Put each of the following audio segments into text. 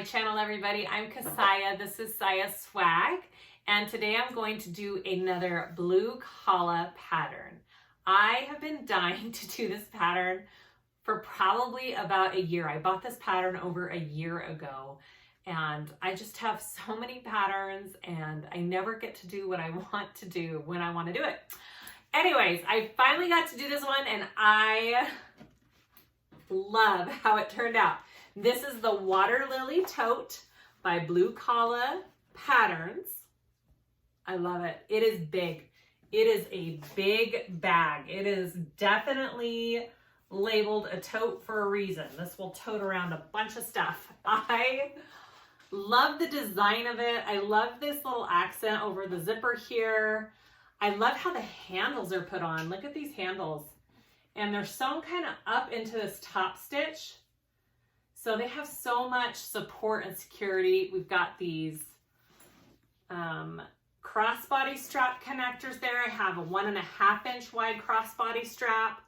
my channel, everybody. I'm Kassiah. This is Siah Swag, and today I'm going to do another Blue Calla pattern. I have been dying to do this pattern for probably about a year. I bought this pattern over a year ago, and I just have so many patterns, and I never get to do what I want to do when I want to do it. Anyways, I finally got to do this one, and I love how it turned out. This is the Waterlily Tote by Blue Calla Patterns. I love it. It is big. It is a big bag. It is definitely labeled a tote for a reason. This will tote around a bunch of stuff. I love the design of it. I love this little accent over the zipper here. I love how the handles are put on. Look at these handles. And they're sewn kind of up into this top stitch. So they have so much support and security. We've got these crossbody strap connectors there. I have a 1.5 inch wide crossbody strap.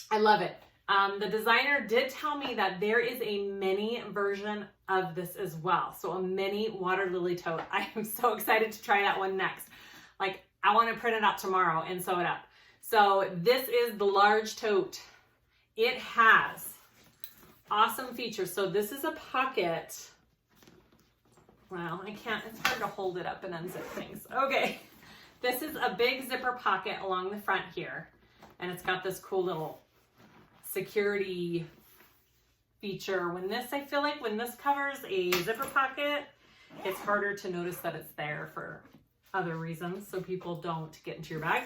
I love it. The designer did tell me that there is a mini version of this as well. So a mini Waterlily Tote. I am so excited to try that one next. Like, I want to print it out tomorrow and sew it up. So this is the large tote. It has awesome features. So this is a pocket. Well, I can't, it's hard to hold it up and unzip things. Okay, this is a big zipper pocket along the front here. And it's got this cool little security feature. I feel like when this covers a zipper pocket, it's harder to notice that it's there for other reasons, so people don't get into your bag.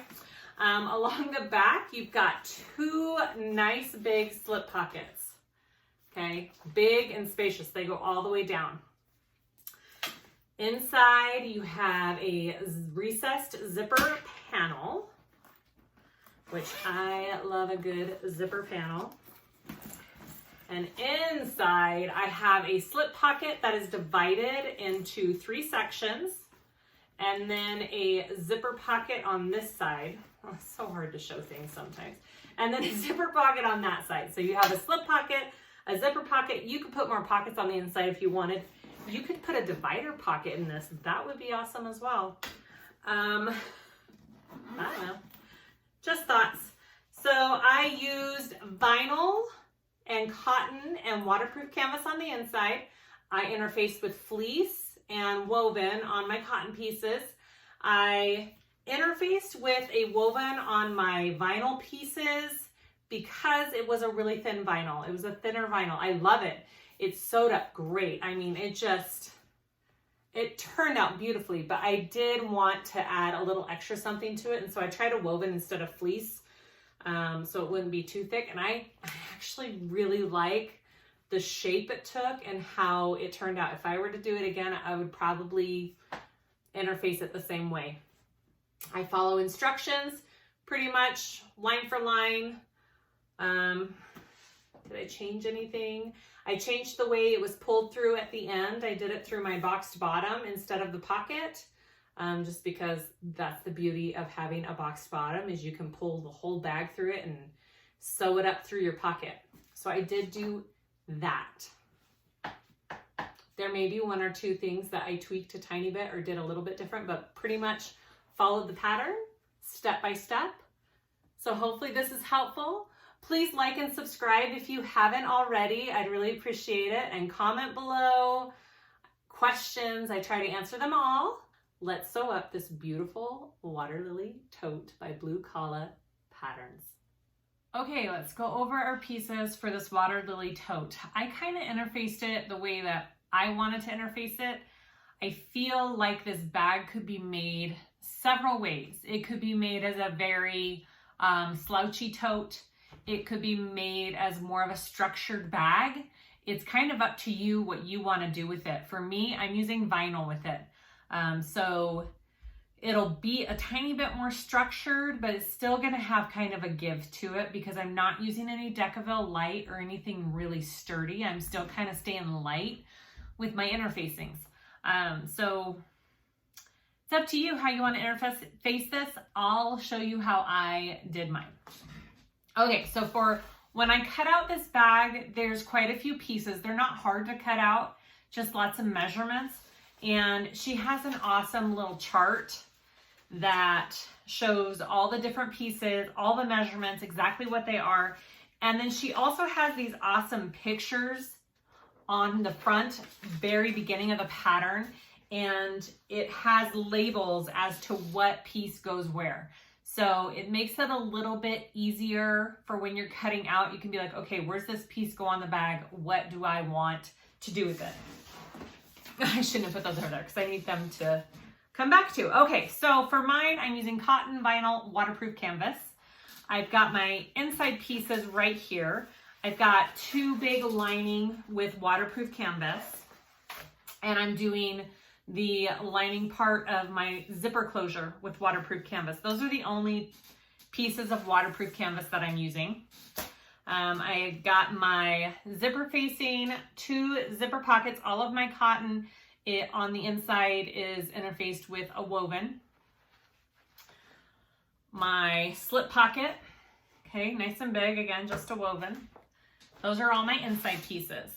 Along the back, you've got two nice big slip pockets. Okay, big and spacious. They go all the way down. Inside, you have a recessed zipper panel, which I love a good zipper panel. And inside, I have a slip pocket that is divided into 3 sections, and then a zipper pocket on this side. Oh, it's so hard to show things sometimes. And then a zipper pocket on that side. So you have a slip pocket, a zipper pocket. You could put more pockets on the inside if you wanted. You could put a divider pocket in this. That would be awesome as well. I don't know. Just thoughts. So I used vinyl and cotton and waterproof canvas on the inside. I interfaced with fleece and woven on my cotton pieces. I interfaced with a woven on my vinyl pieces because it was a really thin vinyl. It was a thinner vinyl. I love it. It sewed up great. I mean, it turned out beautifully, but I did want to add a little extra something to it. And so I tried a woven instead of fleece, so it wouldn't be too thick. And I actually really like the shape it took and how it turned out. If I were to do it again, I would probably interface it the same way. I follow instructions pretty much line for line. Did I change anything? I changed the way it was pulled through at the end. I did it through my boxed bottom instead of the pocket, just because that's the beauty of having a boxed bottom is you can pull the whole bag through it and sew it up through your pocket. So I did do that. There may be 1 or 2 things that I tweaked a tiny bit or did a little bit different, but pretty much followed the pattern step by step. So hopefully this is helpful. Please like and subscribe if you haven't already. I'd really appreciate it. And comment below questions. I try to answer them all. Let's sew up this beautiful Waterlily Tote by Blue Calla Patterns. Okay, let's go over our pieces for this Waterlily Tote. I kind of interfaced it the way that I wanted to interface it. I feel like this bag could be made several ways. It could be made as a very slouchy tote. It could be made as more of a structured bag. It's kind of up to you what you want to do with it. For me, I'm using vinyl with it. So it'll be a tiny bit more structured, but it's still going to have kind of a give to it because I'm not using any Decaville light or anything really sturdy. I'm still kind of staying light with my interfacings. So it's up to you how you want to interface this. I'll show you how I did mine. Okay, so for When I cut out this bag, there's quite a few pieces. They're not hard to cut out, just lots of measurements. And she has an awesome little chart that shows all the different pieces, all the measurements, exactly what they are. And then she also has these awesome pictures on the front, very beginning of the pattern. And it has labels as to what piece goes where. So it makes it a little bit easier for when you're cutting out. You can be like, okay, where's this piece go on the bag? What do I want to do with it? I shouldn't have put those over there because I need them to come back to. Okay, so for mine, I'm using cotton vinyl waterproof canvas. I've got my inside pieces right here. I've got 2 big lining with waterproof canvas, and I'm doing the lining part of my zipper closure with waterproof canvas. Those are the only pieces of waterproof canvas that I'm using. I got my zipper facing, 2 zipper pockets. All of my cotton on the inside is interfaced with a woven. My slip pocket, okay, nice and big, again, just a woven. Those are all my inside pieces.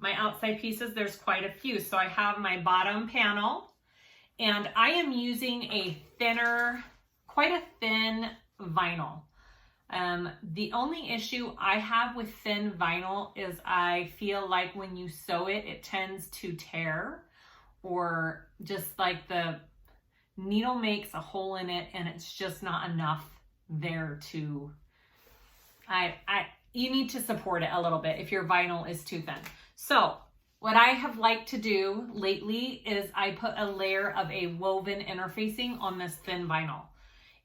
My outside pieces, there's quite a few. So I have my bottom panel, and I am using a thinner, quite a thin vinyl. The only issue I have with thin vinyl is I feel like when you sew it, it tends to tear, or just like the needle makes a hole in it and it's just not enough there to, you need to support it a little bit if your vinyl is too thin. So what I have liked to do lately is I put a layer of a woven interfacing on this thin vinyl.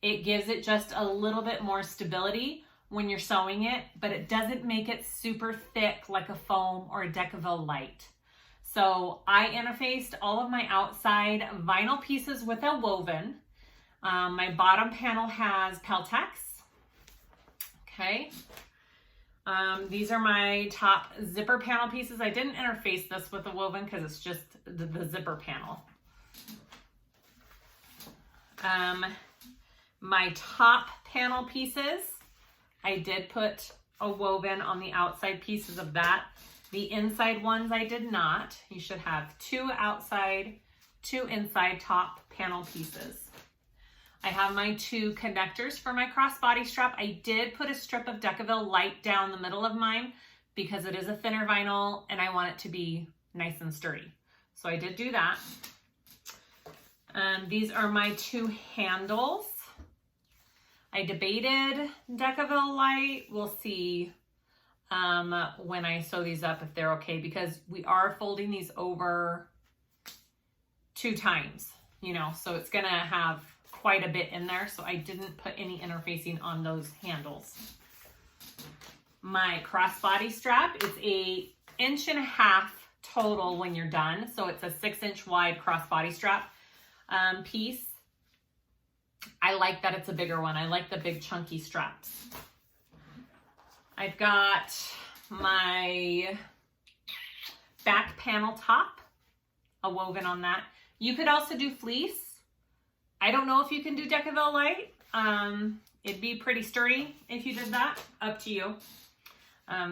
It gives it just a little bit more stability when you're sewing it, but it doesn't make it super thick like a foam or a Decaville light. So I interfaced all of my outside vinyl pieces with a woven. My bottom panel has Peltex. Okay. These are my top zipper panel pieces. I didn't interface this with a woven because it's just the zipper panel. My top panel pieces, I did put a woven on the outside pieces of that. The inside ones I did not. You should have 2 outside, 2 inside top panel pieces. I have my 2 connectors for my crossbody strap. I did put a strip of Decaville light down the middle of mine because it is a thinner vinyl and I want it to be nice and sturdy. So I did do that. These are my 2 handles. I debated Decaville light. We'll see when I sew these up if they're okay, because we are folding these over 2 times, you know, so it's gonna have quite a bit in there. So I didn't put any interfacing on those handles. My crossbody strap is a 1.5 inches total when you're done. So it's a 6-inch wide crossbody strap piece. I like that it's a bigger one. I like the big chunky straps. I've got my back panel top, a woven on that. You could also do fleece. I don't know if you can do Decaville light. It'd be pretty sturdy if you did that, up to you.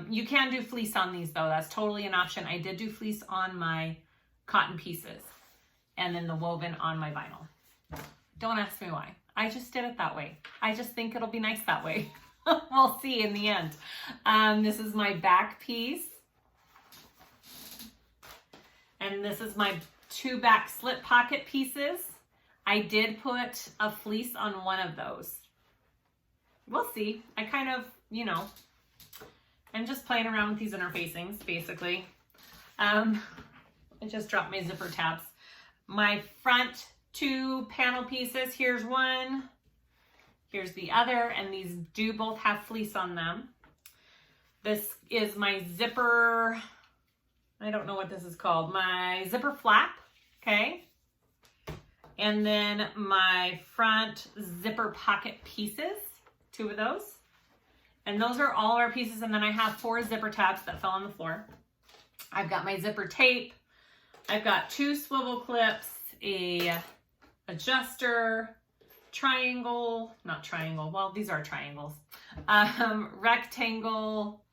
You can do fleece on these though. That's totally an option. I did do fleece on my cotton pieces and then the woven on my vinyl. Don't ask me why. I just did it that way. I just think it'll be nice that way. We'll see in the end. This is my back piece. And this is my 2 back slip pocket pieces. I did put a fleece on one of those. We'll see. I kind of, you know, I'm just playing around with these interfacings, basically. I just dropped my zipper tabs. My front 2 panel pieces, here's one, here's the other, and these do both have fleece on them. This is my zipper, I don't know what this is called, my zipper flap, okay? And then my front zipper pocket pieces, 2 of those. And those are all our pieces, and then I have 4 zipper tabs that fell on the floor. I've got my zipper tape, I've got 2 swivel clips, a adjuster, triangle, not triangle, well, these are triangles, rectangle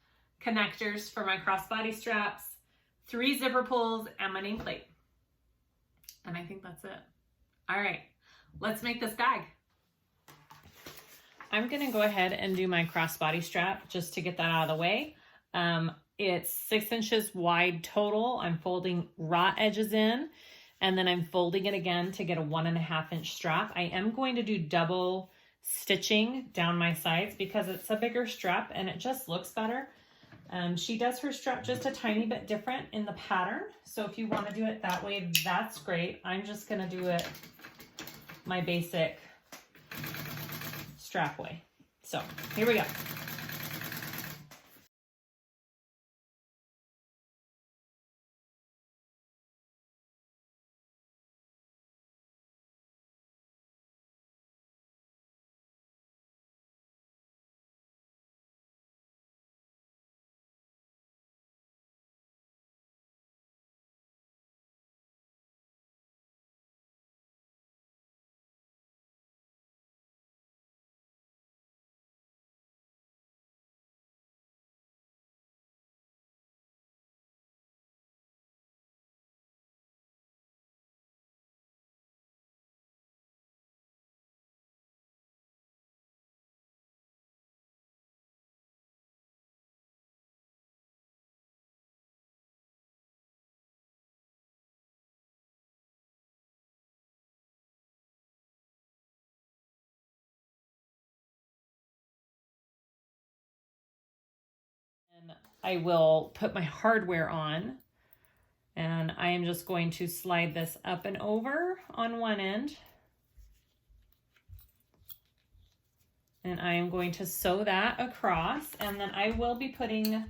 connectors for my crossbody straps, 3 zipper pulls, and my nameplate. And I think that's it. All right, let's make this bag. I'm gonna go ahead and do my crossbody strap just to get that out of the way. It's 6 inches wide total. I'm folding raw edges in, and then I'm folding it again to get a 1.5 inch strap. I am going to do double stitching down my sides because it's a bigger strap and it just looks better. She does her strap just a tiny bit different in the pattern. So if you want to do it that way, that's great. I'm just going to do it my basic strap way. So here we go. And I will put my hardware on, and I am just going to slide this up and over on one end. And I am going to sew that across, and then I will be putting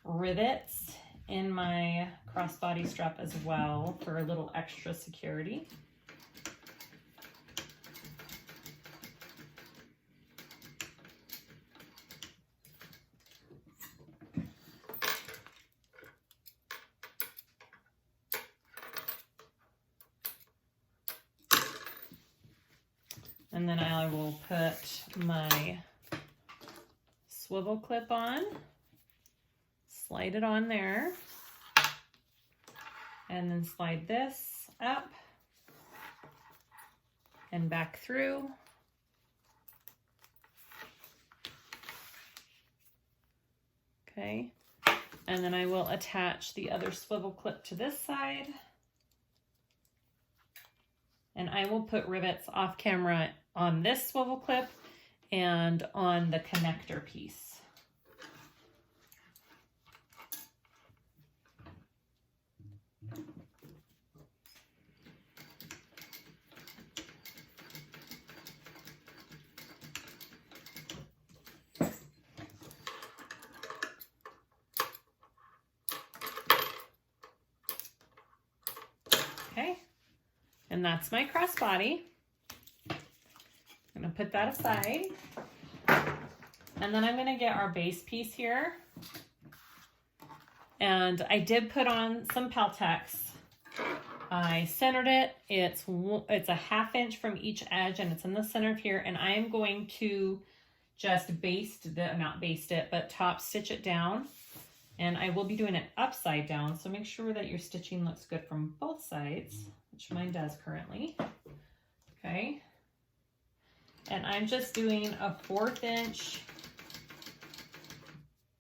rivets in my crossbody strap as well for a little extra security. And then I will put my swivel clip on, slide it on there, and then slide this up and back through. Okay, and then I will attach the other swivel clip to this side. And I will put rivets off camera on this swivel clip and on the connector piece. Okay. And that's my crossbody. I'm gonna put that aside. And then I'm gonna get our base piece here. And I did put on some Peltex. I centered it. It's a 1/2 inch from each edge, and it's in the center of here. And I am going to just not baste it, but top stitch it down. And I will be doing it upside down. So make sure that your stitching looks good from both sides, which mine does currently. Okay. And I'm just doing a 1/4 inch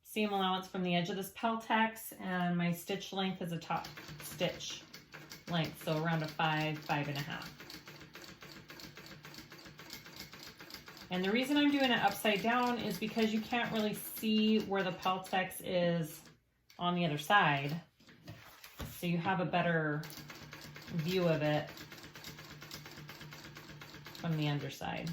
seam allowance from the edge of this Peltex, and my stitch length is a top stitch length, so around a 5.5. And the reason I'm doing it upside down is because you can't really see where the Peltex is on the other side. So you have a better view of it from the underside.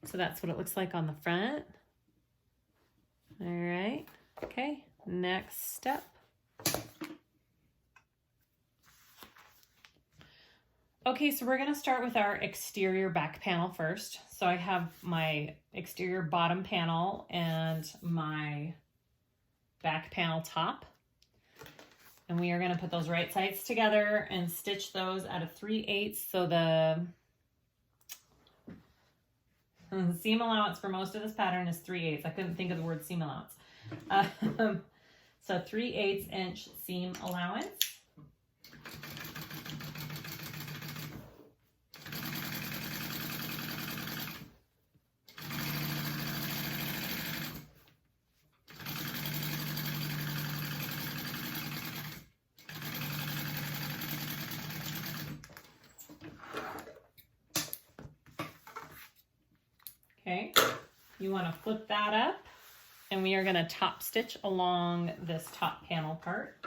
So that's what it looks like on the front. All right, okay, next step. Okay, so we're gonna start with our exterior back panel first. So I have my exterior bottom panel and my back panel top. And we are gonna put those right sides together and stitch those at a 3/8. So the seam allowance for most of this pattern is 3/8. I couldn't think of the word seam allowance. So 3/8 inch seam allowance. Okay, you want to flip that up, and we are going to top stitch along this top panel part.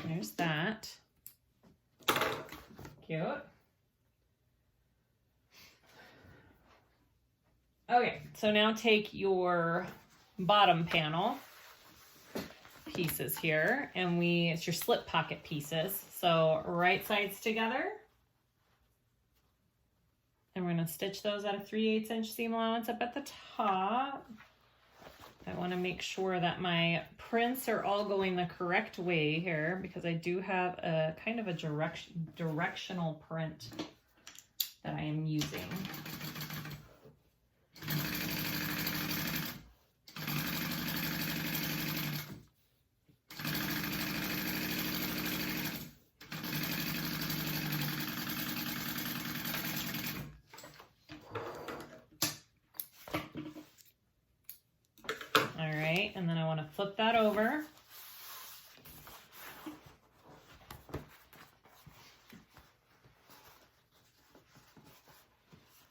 There's that. Cute. Okay, so now take your bottom panel pieces here, and it's your slip pocket pieces. So right sides together. And we're gonna stitch those at a 3/8 inch seam allowance up at the top. I want to make sure that my prints are all going the correct way here, because I do have a kind of a directional print that I am using. And then I want to flip that over.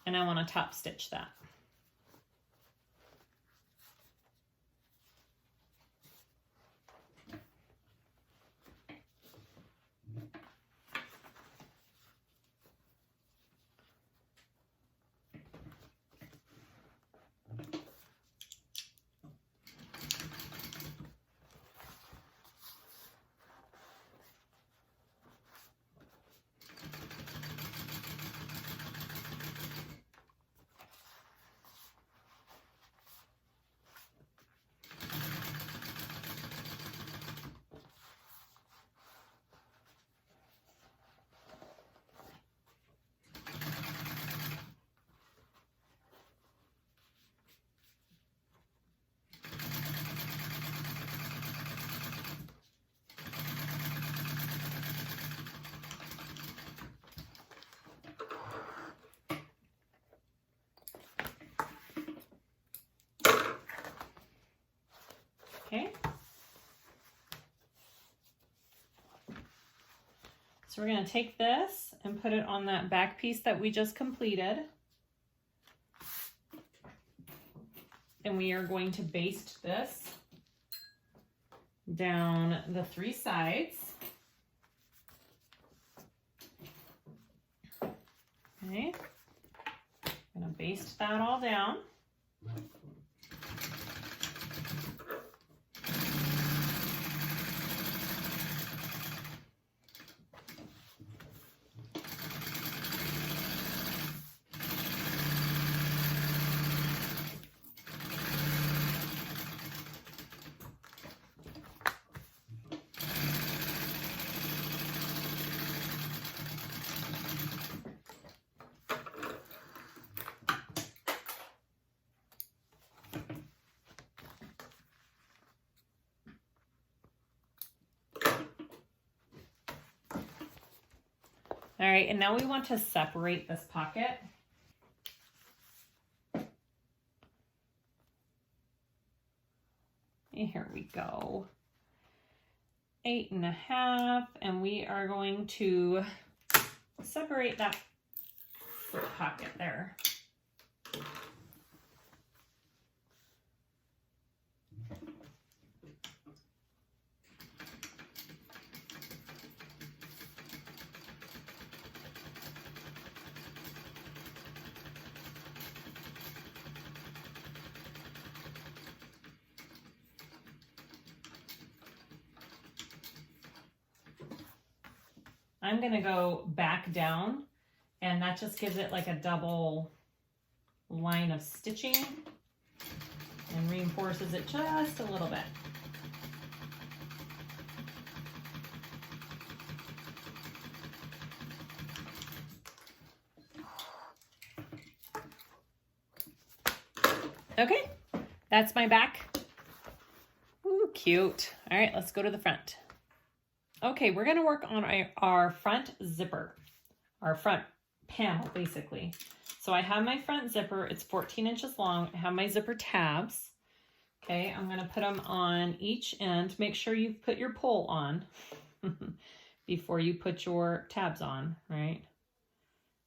And I want to top stitch that. Okay. So we're going to take this and put it on that back piece that we just completed. And we are going to baste this down the 3 sides. Okay. I'm going to baste that all down. All right, and now we want to separate this pocket. And here we go. 8.5, and we are going to separate that slip pocket there. I'm gonna go back down, and that just gives it like a double line of stitching and reinforces it just a little bit. Okay, that's my back. Ooh, cute. All right, let's go to the front. Okay, we're gonna work on our front zipper, our front panel, basically. So I have my front zipper, it's 14 inches long. I have my zipper tabs. Okay, I'm gonna put them on each end. Make sure you put your pole on before you put your tabs on, right?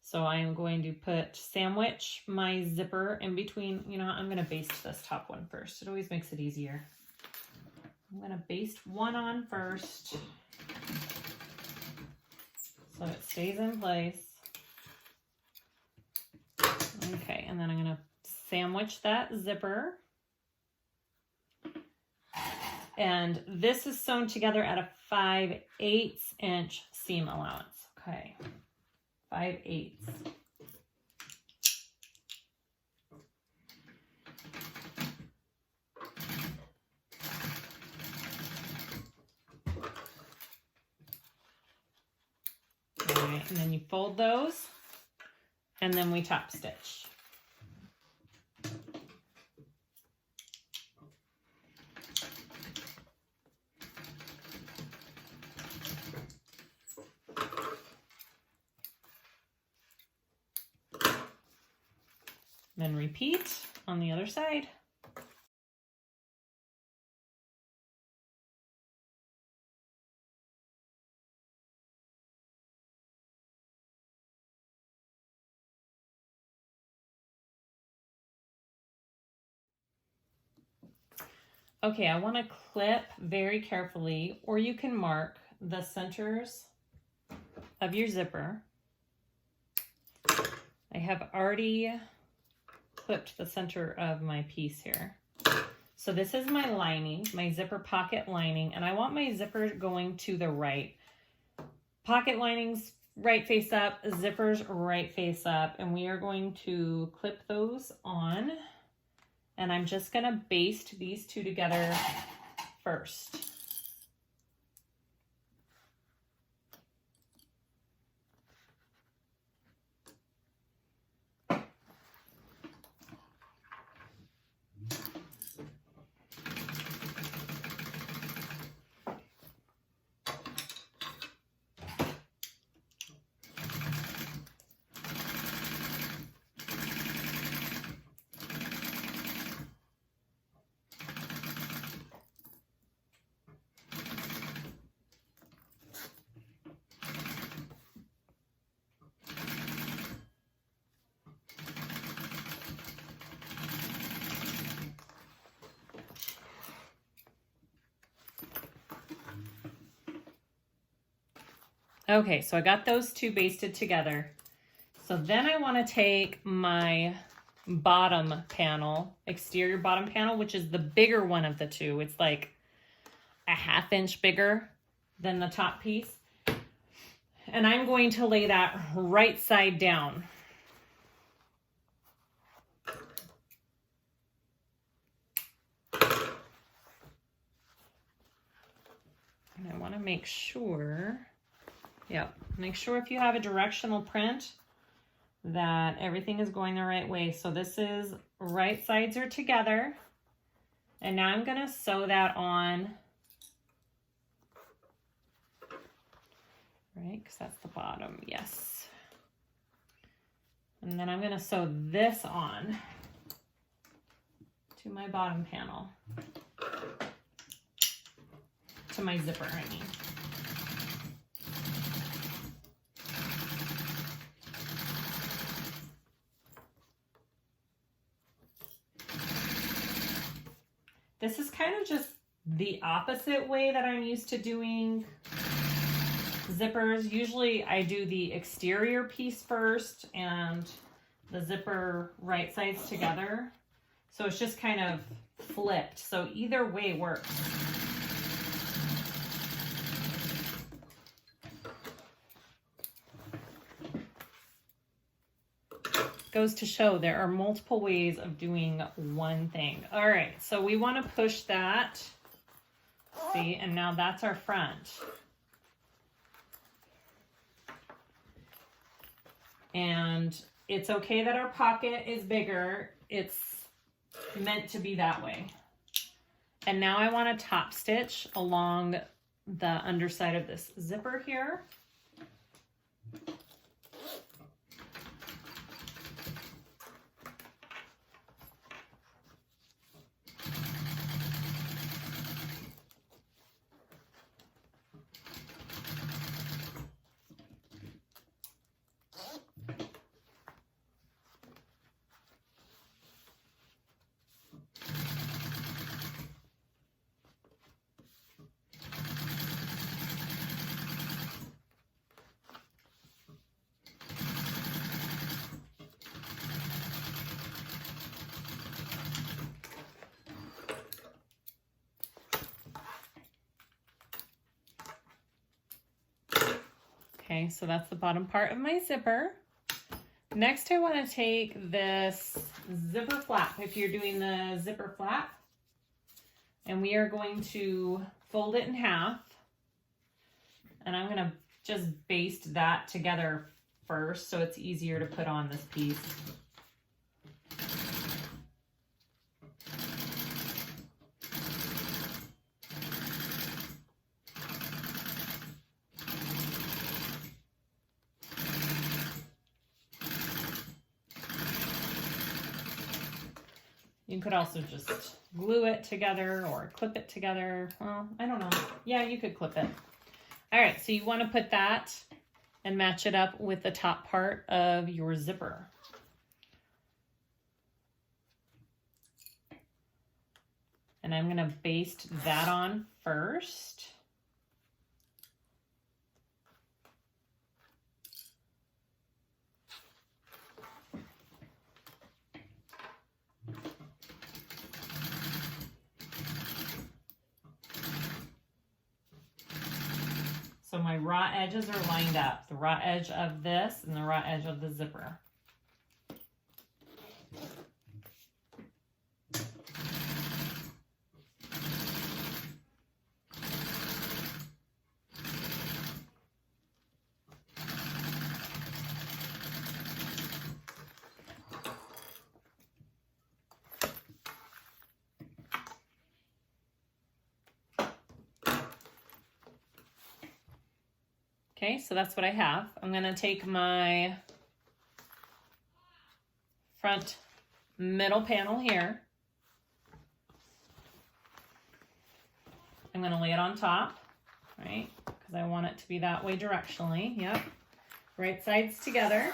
So I am going to sandwich my zipper in between. You know, I'm gonna baste this top one first. It always makes it easier. I'm gonna baste one on first so it stays in place. Okay, and then I'm gonna sandwich that zipper. And this is sewn together at a 5/8 inch seam allowance. Okay, 5/8. All right, and then you fold those, and then we top stitch. Then repeat on the other side. Okay, I want to clip very carefully, or you can mark the centers of your zipper. I have already clipped the center of my piece here. So this is my lining, my zipper pocket lining, and I want my zipper going to the right. Pocket linings right face up, zippers right face up, and we are going to clip those on. And I'm just gonna baste these two together first. Okay, so I got those two basted together. So then I want to take my bottom panel, exterior bottom panel, which is the bigger one of the two. It's like a 1/2 inch bigger than the top piece. And I'm going to lay that right side down. And I want to make sure, make sure if you have a directional print that everything is going the right way. So this is right sides are together. And now I'm going to sew that on, right? Because that's the bottom, yes. And then I'm going to sew this on to my bottom panel, to my zipper, I mean. This is kind of just the opposite way that I'm used to doing zippers. Usually I do the exterior piece first and the zipper right sides together. So it's just kind of flipped. So either way works. goes to show there are multiple ways of doing one thing. All right, so we want to push that. See, and now that's our front. And it's okay that our pocket is bigger. It's meant to be that way. And now I want to top stitch along the underside of this zipper here. Okay, so that's the bottom part of my zipper. Next, I want to take this zipper flap, if you're doing the zipper flap, and we are going to fold it in half. And I'm going to just baste that together first so it's easier to put on this piece. You could also just glue it together or clip it together. Well, I don't know. Yeah, you could clip it. All right, so you want to put that and match it up with the top part of your zipper. And I'm going to baste that on first. So my raw edges are lined up, the raw edge of this and the raw edge of the zipper. Okay, so that's what I have. I'm going to take my front middle panel here. I'm going to lay it on top, right? Because I want it to be that way directionally. Yep. Right sides together.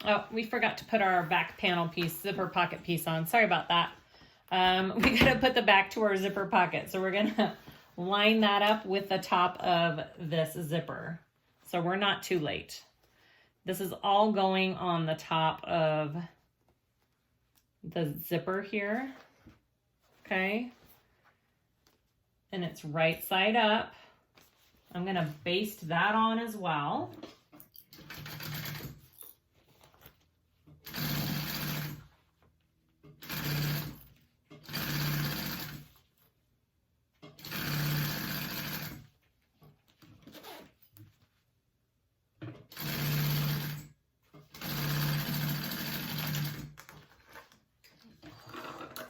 Oh, we forgot to put our back panel piece, zipper pocket piece on. Sorry about that. We got to put the back to our zipper pocket. So we're going to line that up with the top of this zipper. So we're not too late. This is all going on the top of the zipper here. Okay. And it's right side up. I'm going to baste that on as well.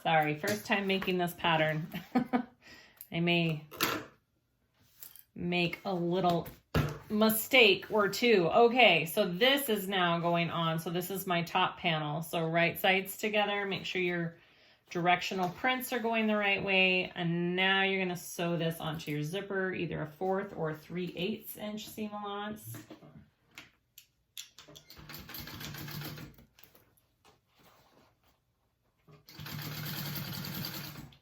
Sorry, first time making this pattern. I may make a little mistake or two. Okay, so this is now going on. So this is my top panel. So right sides together, make sure your directional prints are going the right way. And now you're gonna sew this onto your zipper, either a 1/4 or 3/8 inch seam allowance.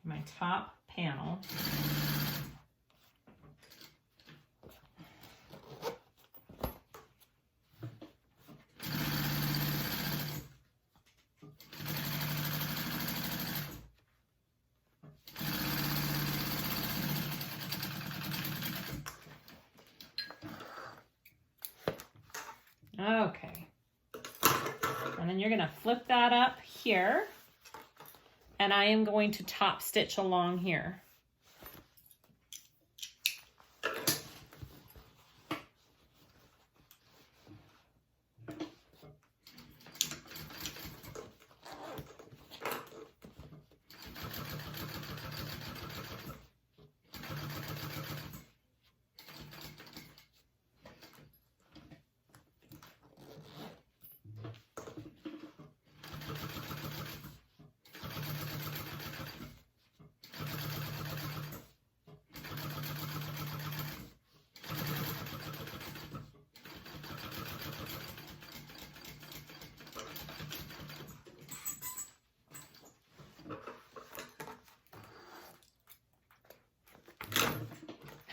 My top panel. Okay. And then you're gonna flip that up here, and I am going to top stitch along here.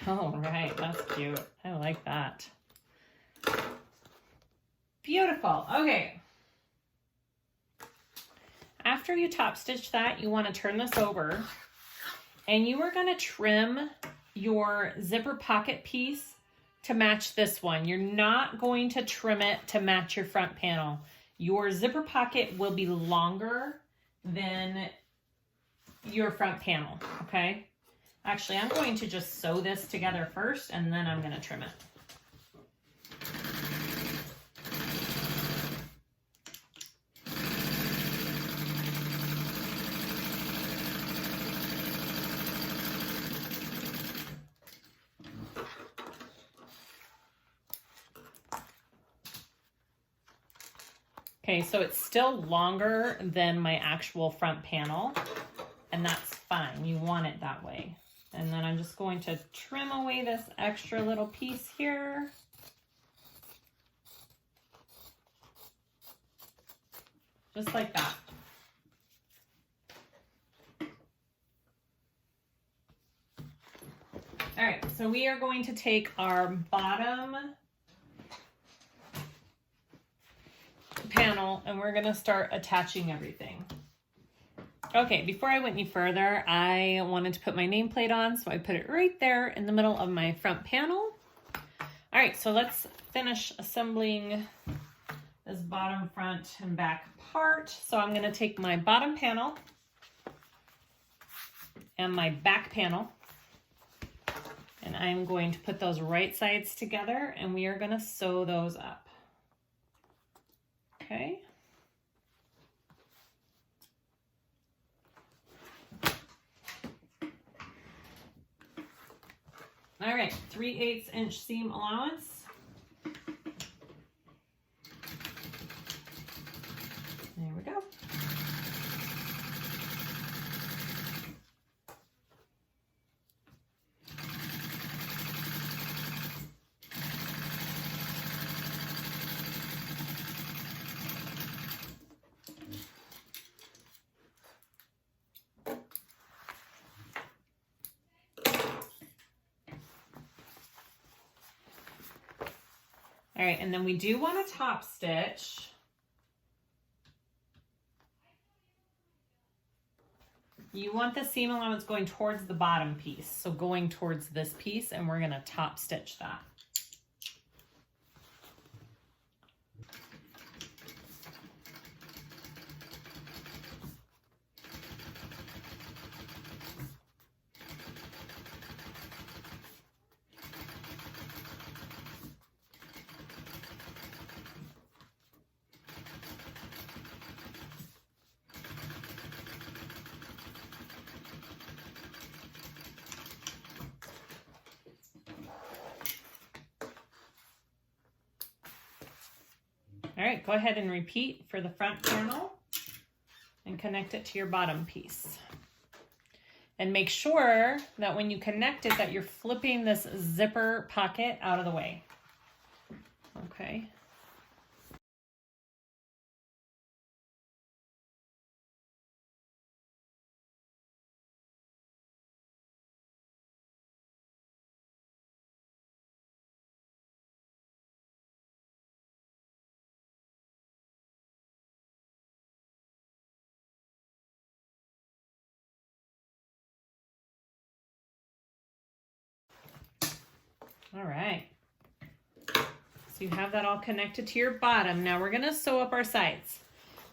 Oh, right, that's cute. I like that. Beautiful. Okay. After you top stitch that, you want to turn this over, and you are going to trim your zipper pocket piece to match this one. You're not going to trim it to match your front panel. Your zipper pocket will be longer than your front panel, okay? Actually, I'm going to just sew this together first, and then I'm going to trim it. Okay, so it's still longer than my actual front panel, and that's fine. You want it that way. And then I'm just going to trim away this extra little piece here. Just like that. All right, so we are going to take our bottom panel and we're gonna start attaching everything. Okay, before I went any further, I wanted to put my nameplate on, so I put it right there in the middle of my front panel. All right, so let's finish assembling this bottom, front, and back part. So I'm gonna take my bottom panel and my back panel, and I'm going to put those right sides together, and we are gonna sew those up. Okay. All right, 3/8 inch seam allowance. There we go. All right, and then we do want to top stitch. You want the seam allowance going towards the bottom piece, so going towards this piece, and we're going to top stitch that. All right, go ahead and repeat for the front panel and connect it to your bottom piece. And make sure that when you connect it that you're flipping this zipper pocket out of the way. Okay. All right. So So you have that all connected to your bottom. Now we're gonna sew up our sides.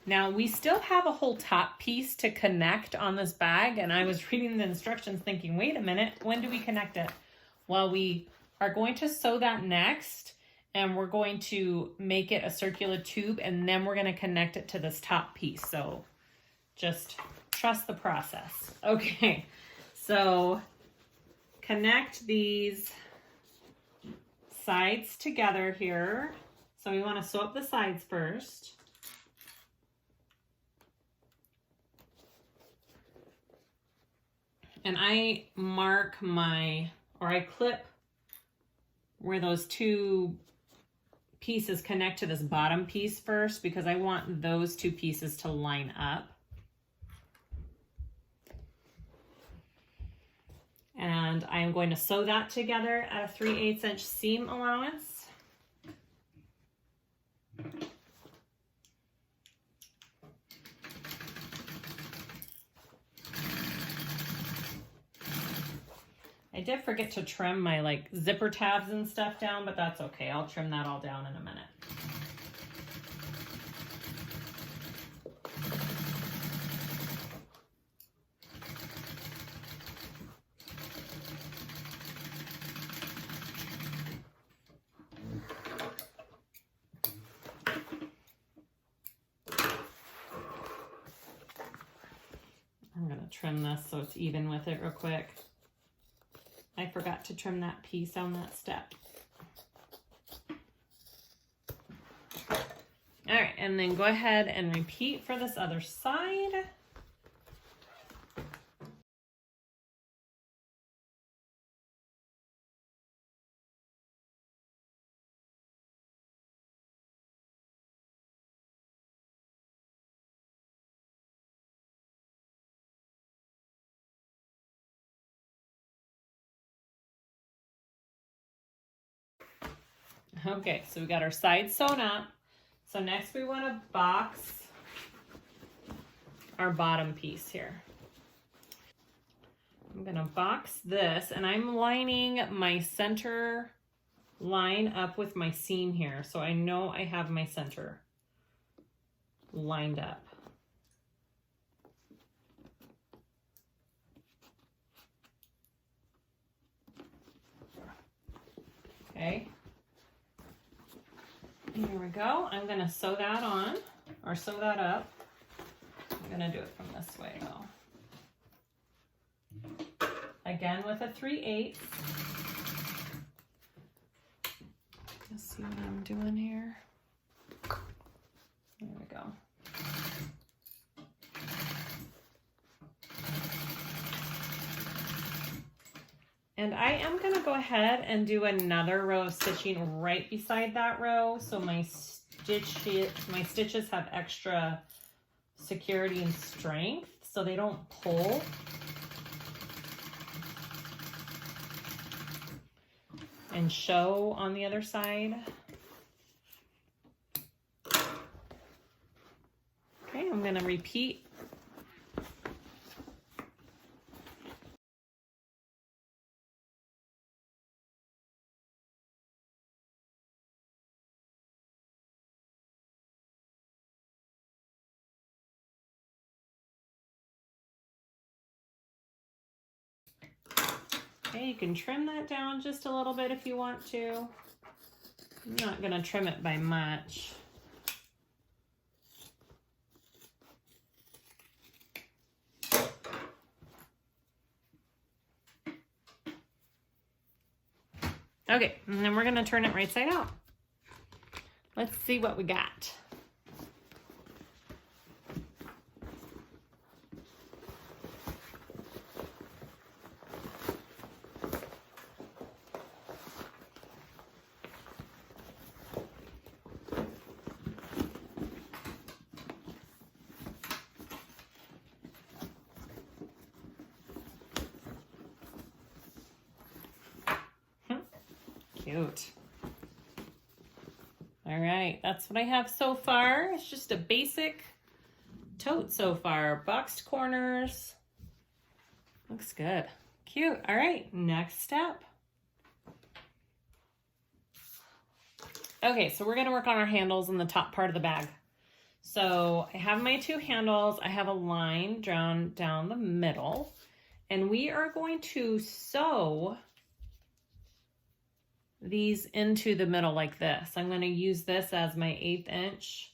Now we still have a whole top piece to connect on this bag, and I was reading the instructions thinking, wait a minute, when do we connect it? Well, we are going to sew that next, and we're going to make it a circular tube, and then we're gonna connect it to this top piece. So just trust the process. Okay, so connect these sides together here. So we want to sew up the sides first. And I mark I clip where those two pieces connect to this bottom piece first, because I want those two pieces to line up. And I am going to sew that together at a 3/8 inch seam allowance. I did forget to trim my zipper tabs and stuff down, but that's okay. I'll trim that all down in a minute. I'm going to trim this so it's even with it real quick. I forgot to trim that piece on that step. All right, and then go ahead and repeat for this other side. Okay, so we got our sides sewn up. So next we want to box our bottom piece here. I'm going to box this, and I'm lining my center line up with my seam here, so I know I have my center lined up. Okay. Here we go. I'm going to sew that on, or sew that up. I'm going to do it from this way though. Again with a 3/8. Let's see what I'm doing here. There we go. And I am going to go ahead and do another row of stitching right beside that row, so my stitches have extra security and strength so they don't pull. And show on the other side. Okay, I'm going to repeat. Okay, you can trim that down just a little bit if you want to. I'm not going to trim it by much. Okay, and then we're going to turn it right side out. Let's see what we got. Cute. All right, that's what I have so far. It's just a basic tote so far. Boxed corners. Looks good. Cute. All right, next step. Okay, so we're gonna work on our handles in the top part of the bag. So I have my 2 handles. I have a line drawn down the middle, and we are going to sew these into the middle like this. I'm going to use this as my 1/8 inch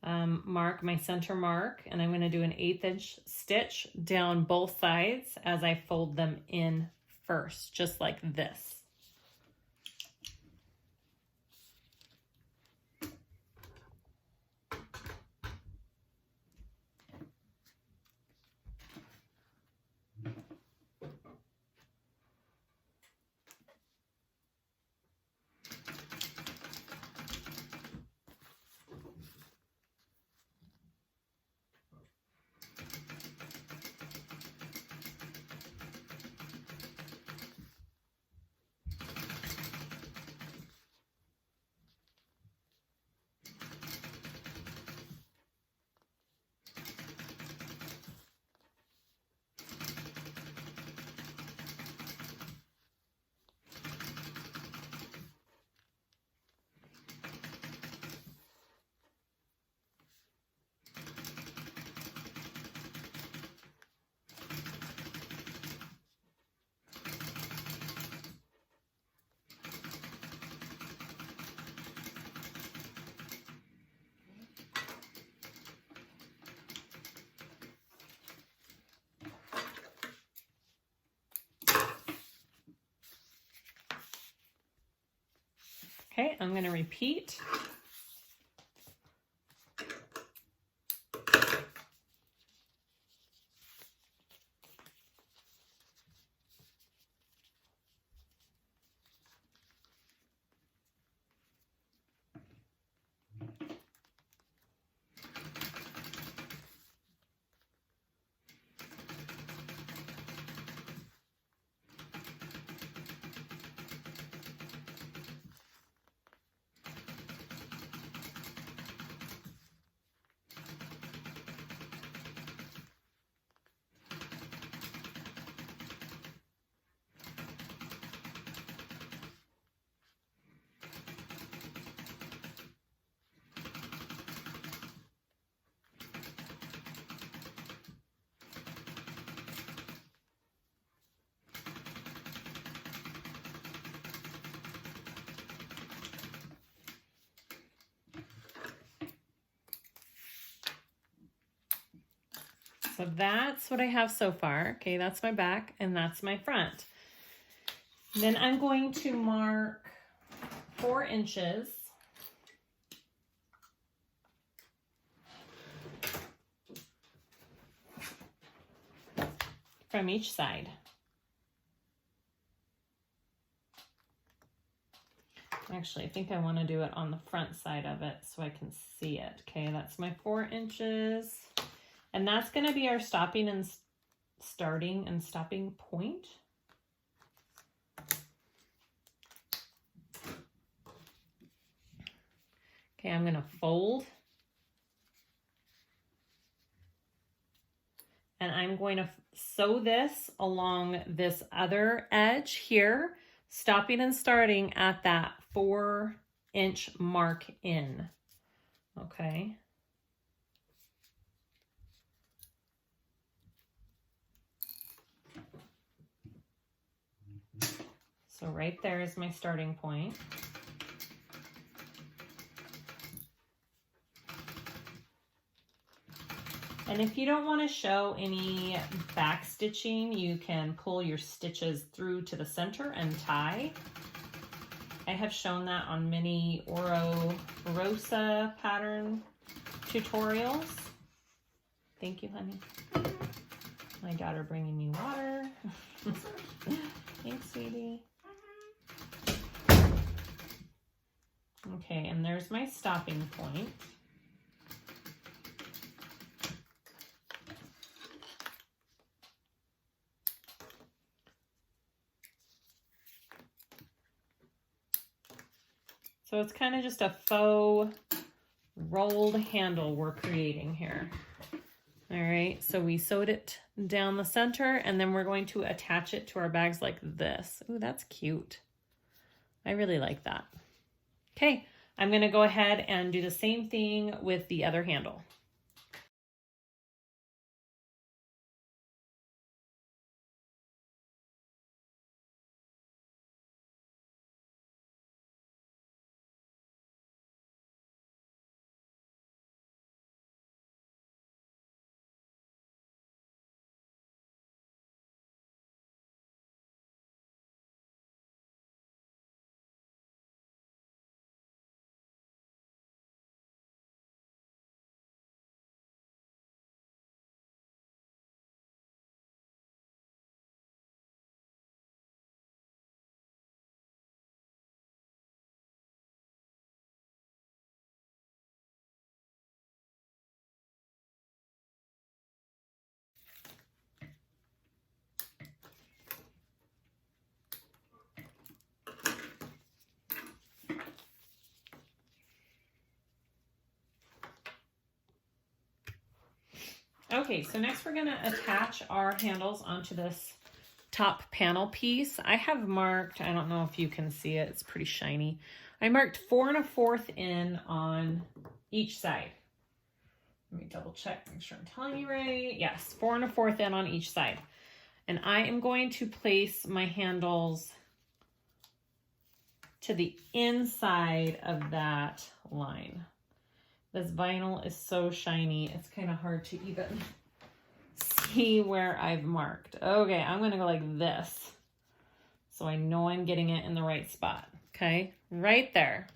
mark, my center mark, and I'm going to do an 1/8 inch stitch down both sides as I fold them in first, just like this. Okay, I'm going to repeat. So that's what I have so far. Okay, that's my back and that's my front. Then I'm going to mark 4 inches from each side. Actually, I think I want to do it on the front side of it so I can see it. Okay, that's my 4 inches. And that's going to be our stopping and starting and stopping point. Okay, I'm going to fold. And I'm going to sew this along this other edge here, stopping and starting at that 4-inch mark in. Okay. So right there is my starting point. And if you don't want to show any back stitching, you can pull your stitches through to the center and tie. I have shown that on many Oro Rosa pattern tutorials. Thank you, honey. My daughter bringing me water. Thanks, sweetie. Okay, and there's my stopping point. So it's kind of just a faux rolled handle we're creating here. All right, so we sewed it down the center and then we're going to attach it to our bags like this. Ooh, that's cute. I really like that. Okay, I'm going to go ahead and do the same thing with the other handle. Okay, so next we're going to attach our handles onto this top panel piece. I have marked, I don't know if you can see it, it's pretty shiny. I marked 4 1/4 in on each side. Let me double check, make sure I'm telling you right. Yes, 4 1/4 in on each side. And I am going to place my handles to the inside of that line. This vinyl is so shiny, it's kind of hard to even see where I've marked. Okay, I'm gonna go like this, so I know I'm getting it in the right spot. Okay, right there.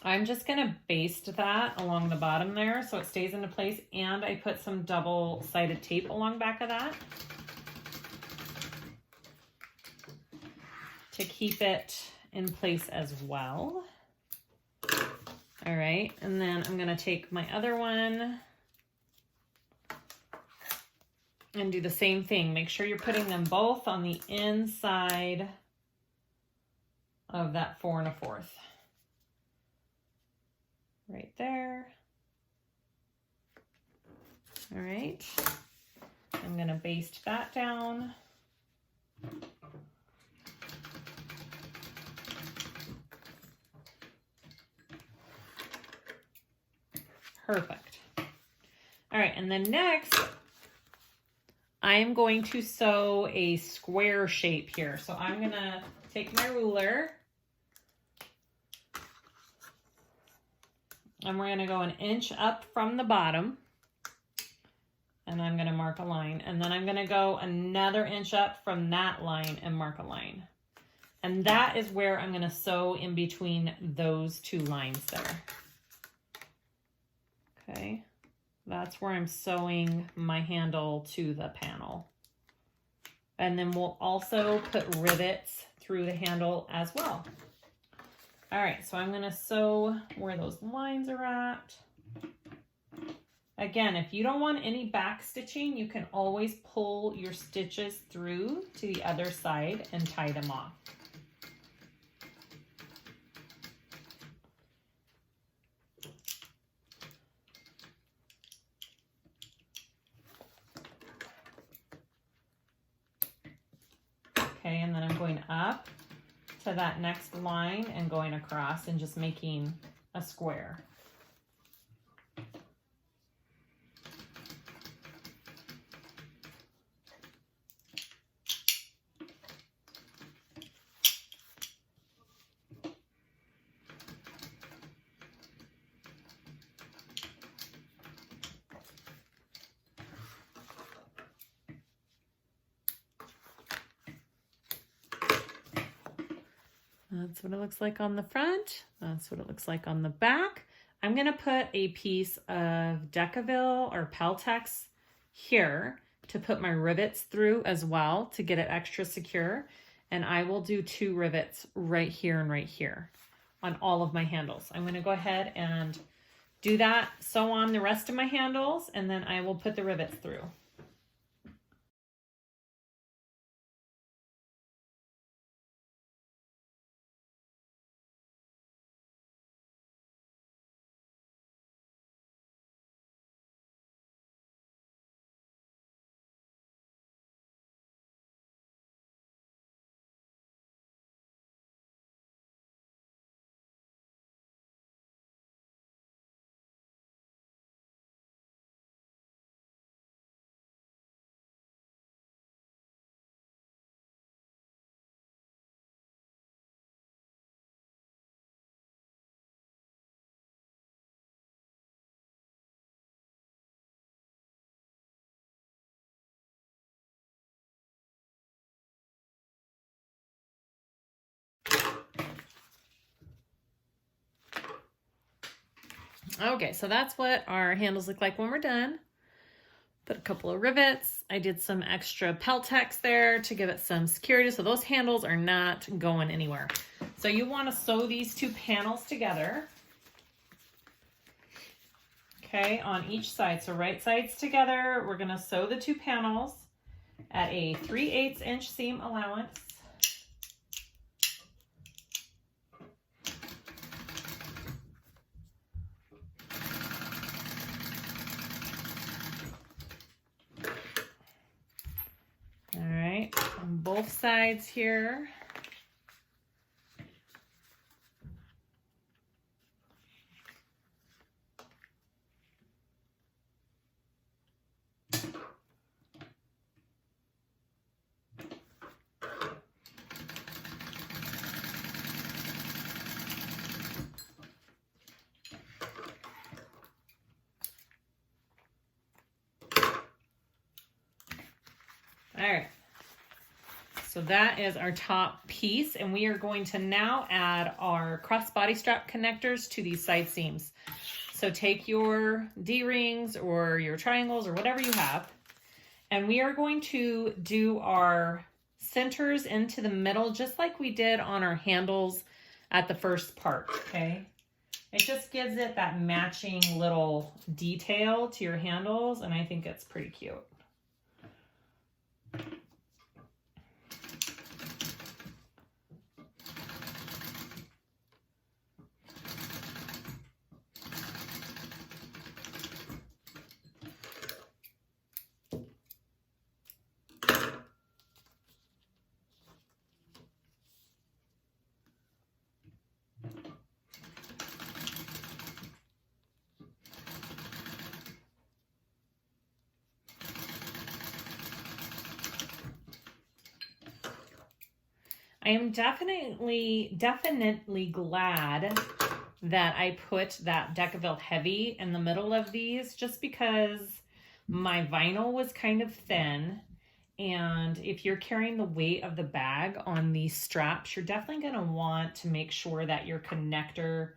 I'm just gonna baste that along the bottom there so it stays into place, and I put some double-sided tape along the back of that to keep it in place as well. All right, and then I'm gonna take my other one and do the same thing. Make sure you're putting them both on the inside of that 4 1/4. Right there. All right, I'm gonna baste that down. Perfect. All right, and then next, I am going to sew a square shape here. So I'm gonna take my ruler and we're gonna go 1 inch up from the bottom, and I'm gonna mark a line. And then I'm gonna go another inch up from that line and mark a line. And that is where I'm gonna sew in between those two lines there. Okay, that's where I'm sewing my handle to the panel. And then we'll also put rivets through the handle as well. All right, so I'm gonna sew where those lines are at. Again, if you don't want any back stitching, you can always pull your stitches through to the other side and tie them off. Okay, and then I'm going up to that next line and going across and just making a square. That's what it looks like on the front. That's what it looks like on the back. I'm gonna put a piece of Decaville or Peltex here to put my rivets through as well to get it extra secure. And I will do 2 rivets right here and right here on all of my handles. I'm gonna go ahead and do that, sew on the rest of my handles, and then I will put the rivets through. Okay, so that's what our handles look like when we're done. Put a couple of rivets. I did some extra Peltex there to give it some security, so those handles are not going anywhere. So you want to sew these two panels together. Okay, on each side. So right sides together, we're going to sew the two panels at a 3/8 inch seam allowance. All right, on both sides here. All right, so that is our top piece, and we are going to now add our crossbody strap connectors to these side seams. So take your D-rings or your triangles or whatever you have, and we are going to do our centers into the middle just like we did on our handles at the first part, okay? It just gives it that matching little detail to your handles, and I think it's pretty cute. I am definitely glad that I put that Decaville Heavy in the middle of these, just because my vinyl was kind of thin. And if you're carrying the weight of the bag on these straps, you're definitely going to want to make sure that your connector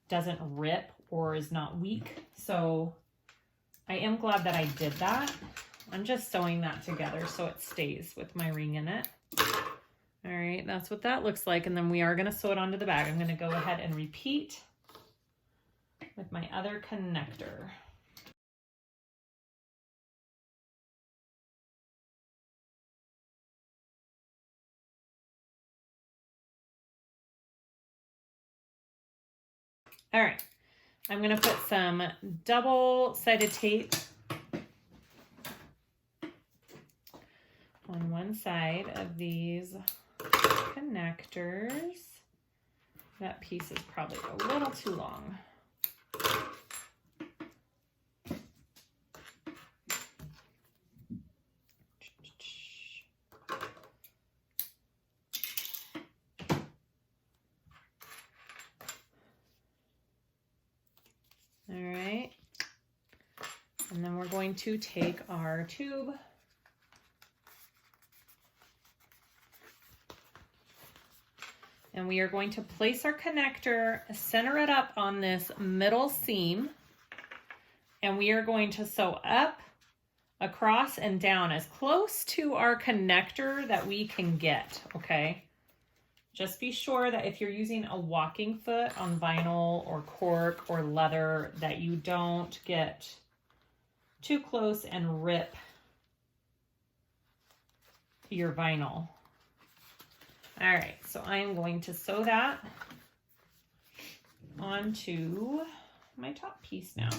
doesn't rip or is not weak. So I am glad that I did that. I'm just sewing that together so it stays with my ring in it. All right, that's what that looks like. And then we are going to sew it onto the bag. I'm going to go ahead and repeat with my other connector. All right, I'm going to put some double-sided tape on one side of these connectors. That piece is probably a little too long. All right, and then we're going to take our tube and we are going to place our connector, center it up on this middle seam, and we are going to sew up, across, and down as close to our connector that we can get, okay? Just be sure that if you're using a walking foot on vinyl or cork or leather, that you don't get too close and rip your vinyl. All right, so I'm going to sew that onto my top piece now.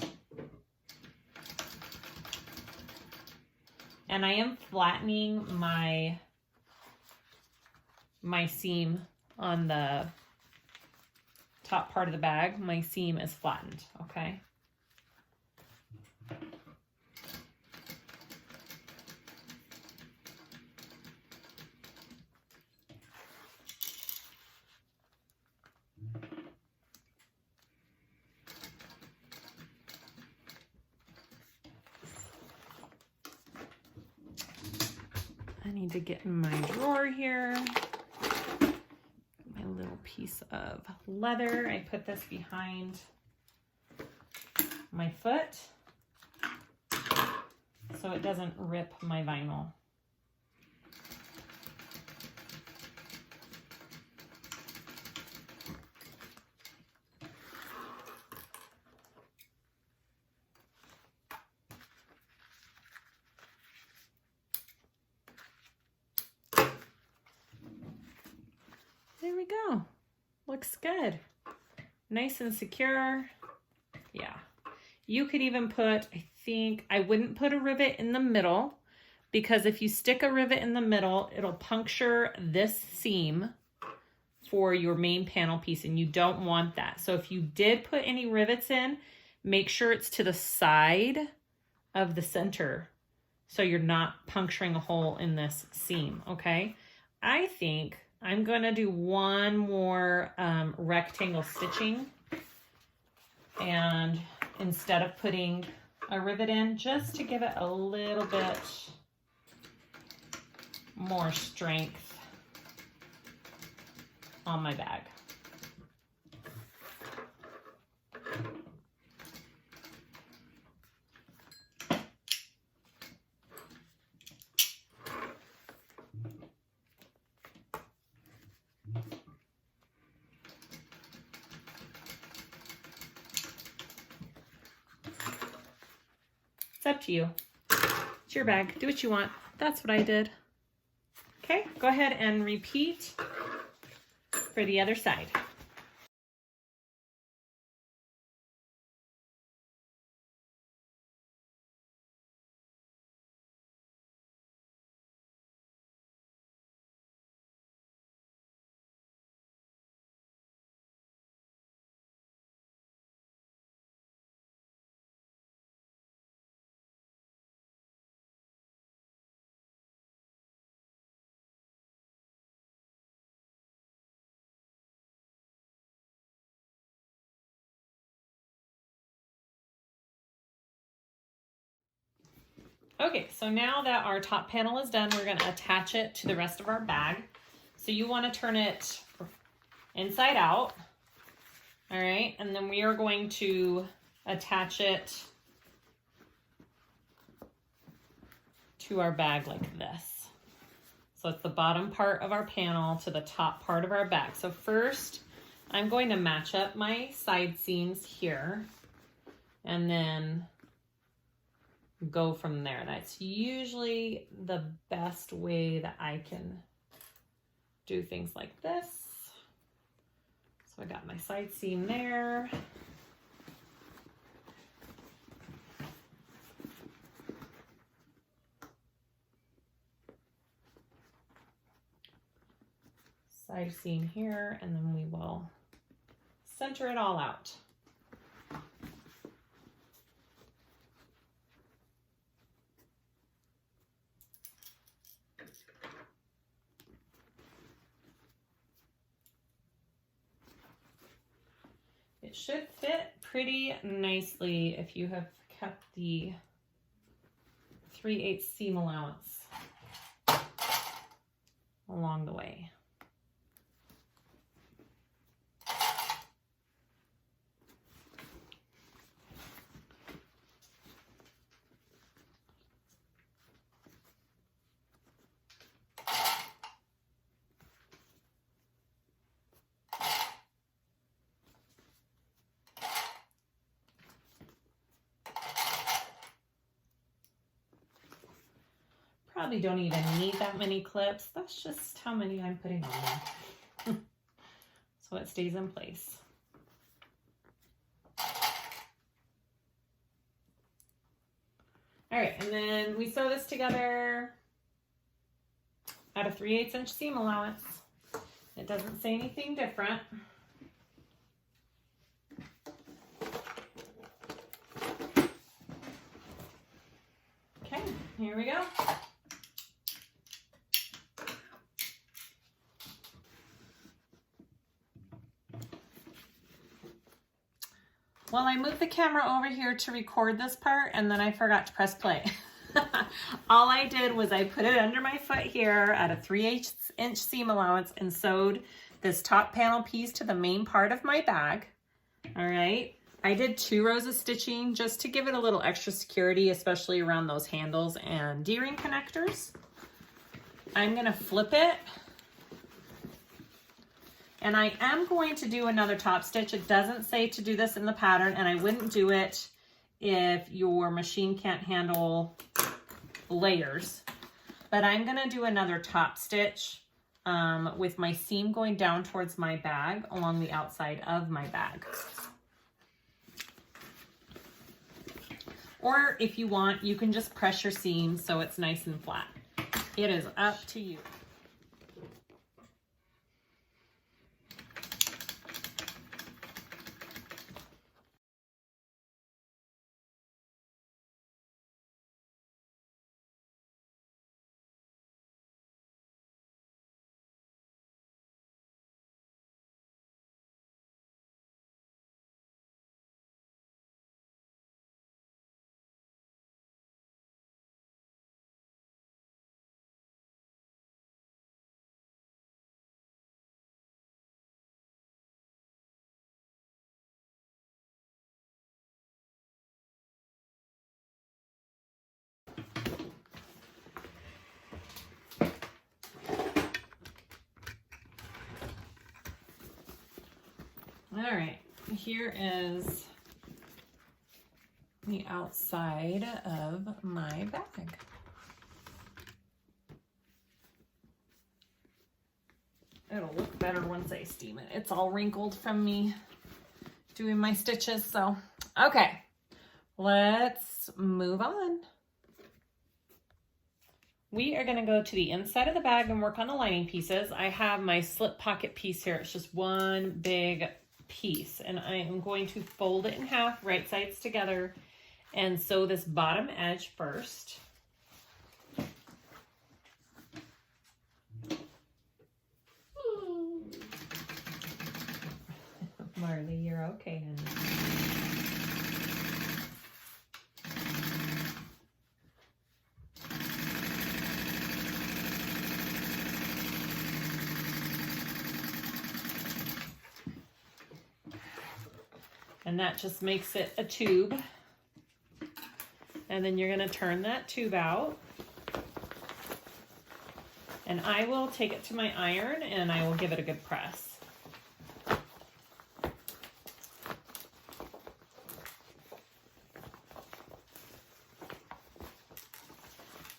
And I am flattening my seam on the top part of the bag. My seam is flattened, okay? I need to get in my drawer here. My little piece of leather. I put this behind my foot so it doesn't rip my vinyl. There we go. Looks good. Nice and secure. Yeah. You could even put, I wouldn't put a rivet in the middle, because if you stick a rivet in the middle, it'll puncture this seam for your main panel piece, and you don't want that. So if you did put any rivets in, make sure it's to the side of the center so you're not puncturing a hole in this seam, okay? I think I'm gonna do one more rectangle stitching, and instead of putting a rivet in, just to give it a little bit more strength on my bag. It's up to you. It's your bag. Do what you want. That's what I did. Okay, go ahead and repeat for the other side. Okay, so now that our top panel is done, we're going to attach it to the rest of our bag. So you want to turn it inside out, all right? And then we are going to attach it to our bag like this. So it's the bottom part of our panel to the top part of our bag. So first, I'm going to match up my side seams here, and then go from there. That's usually the best way that I can do things like this. So I got my side seam there. Side seam here, and then we will center it all out. It should fit pretty nicely if you have kept the 3/8 seam allowance along the way. Probably don't even need that many clips. That's just how many I'm putting on there. So it stays in place. All right, and then we sew this together at a 3/8 inch seam allowance. It doesn't say anything different. Okay, here we go. Well, I moved the camera over here to record this part, and then I forgot to press play. All I did was I put it under my foot here at a 3/8 inch seam allowance and sewed this top panel piece to the main part of my bag. All right. I did 2 rows of stitching just to give it a little extra security, especially around those handles and D-ring connectors. I'm going to flip it. And I am going to do another top stitch. It doesn't say to do this in the pattern, and I wouldn't do it if your machine can't handle layers. But I'm going to do another top stitch with my seam going down towards my bag along the outside of my bag. Or if you want, you can just press your seam so it's nice and flat. It is up to you. All right, here is the outside of my bag. It'll look better once I steam it. It's all wrinkled from me doing my stitches, so. Okay, let's move on. We are gonna go to the inside of the bag and work on the lining pieces. I have my slip pocket piece here. It's just one big piece, and I am going to fold it in half, right sides together, and sew this bottom edge first. Marley, you're okay, honey. And that just makes it a tube. And then you're gonna turn that tube out. And I will take it to my iron and I will give it a good press.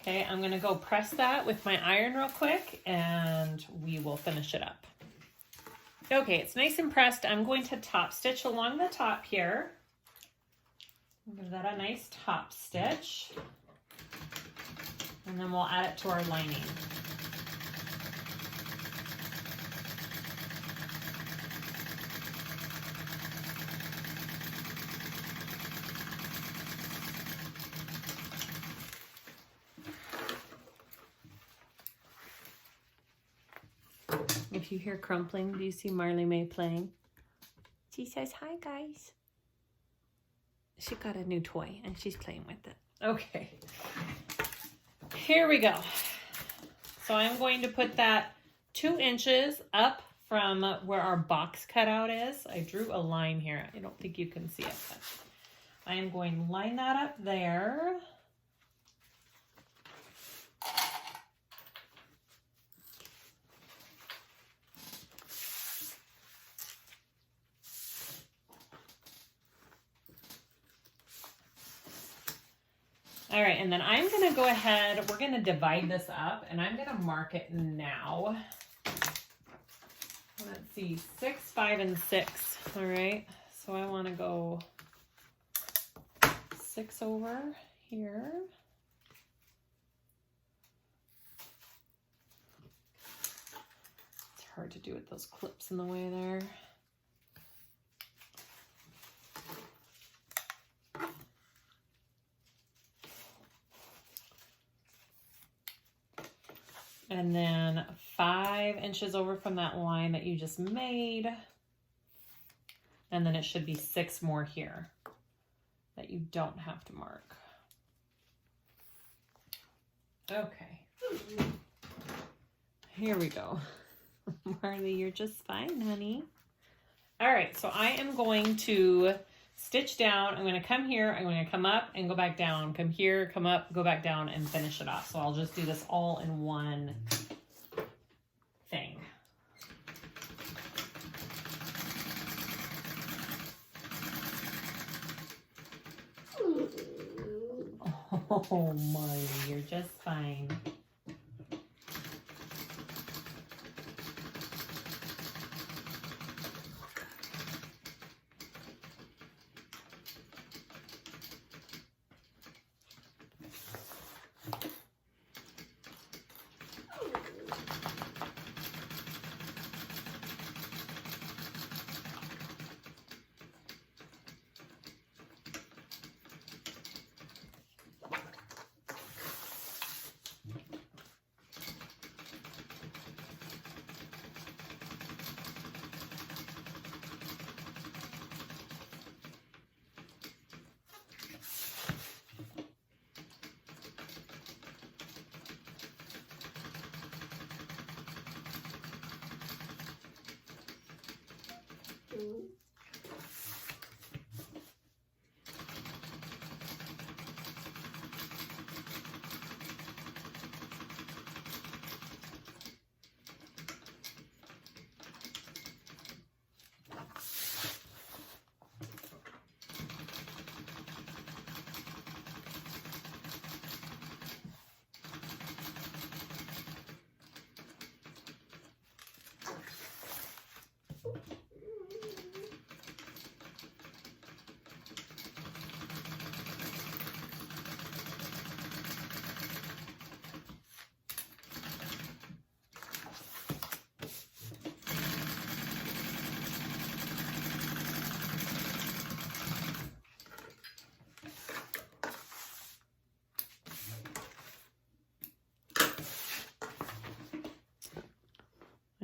Okay, I'm gonna go press that with my iron real quick and we will finish it up. Okay, it's nice and pressed. I'm going to top stitch along the top here. Give that a nice top stitch. And then we'll add it to our lining. If you hear crumpling, do you see Marley May playing? She says, hi guys. She got a new toy and she's playing with it. Okay, here we go. So I'm going to put that 2 inches up from where our box cutout is. I drew a line here. I don't think you can see it, but I am going to line that up there. All right, and then I'm gonna go ahead, we're gonna divide this up and I'm gonna mark it now. Let's see, 6, 5, and 6, all right? So I wanna go 6 over here. It's hard to do with those clips in the way there. And then 5 inches over from that line that you just made. And then it should be 6 more here that you don't have to mark. Okay. Here we go. Marley, you're just fine, honey. All right, so I am going to stitch down. I'm going to come here, I'm going to come up and go back down, come here, come up, go back down, and finish it off. So I'll just do this all in one thing. Oh, Molly, you're just fine.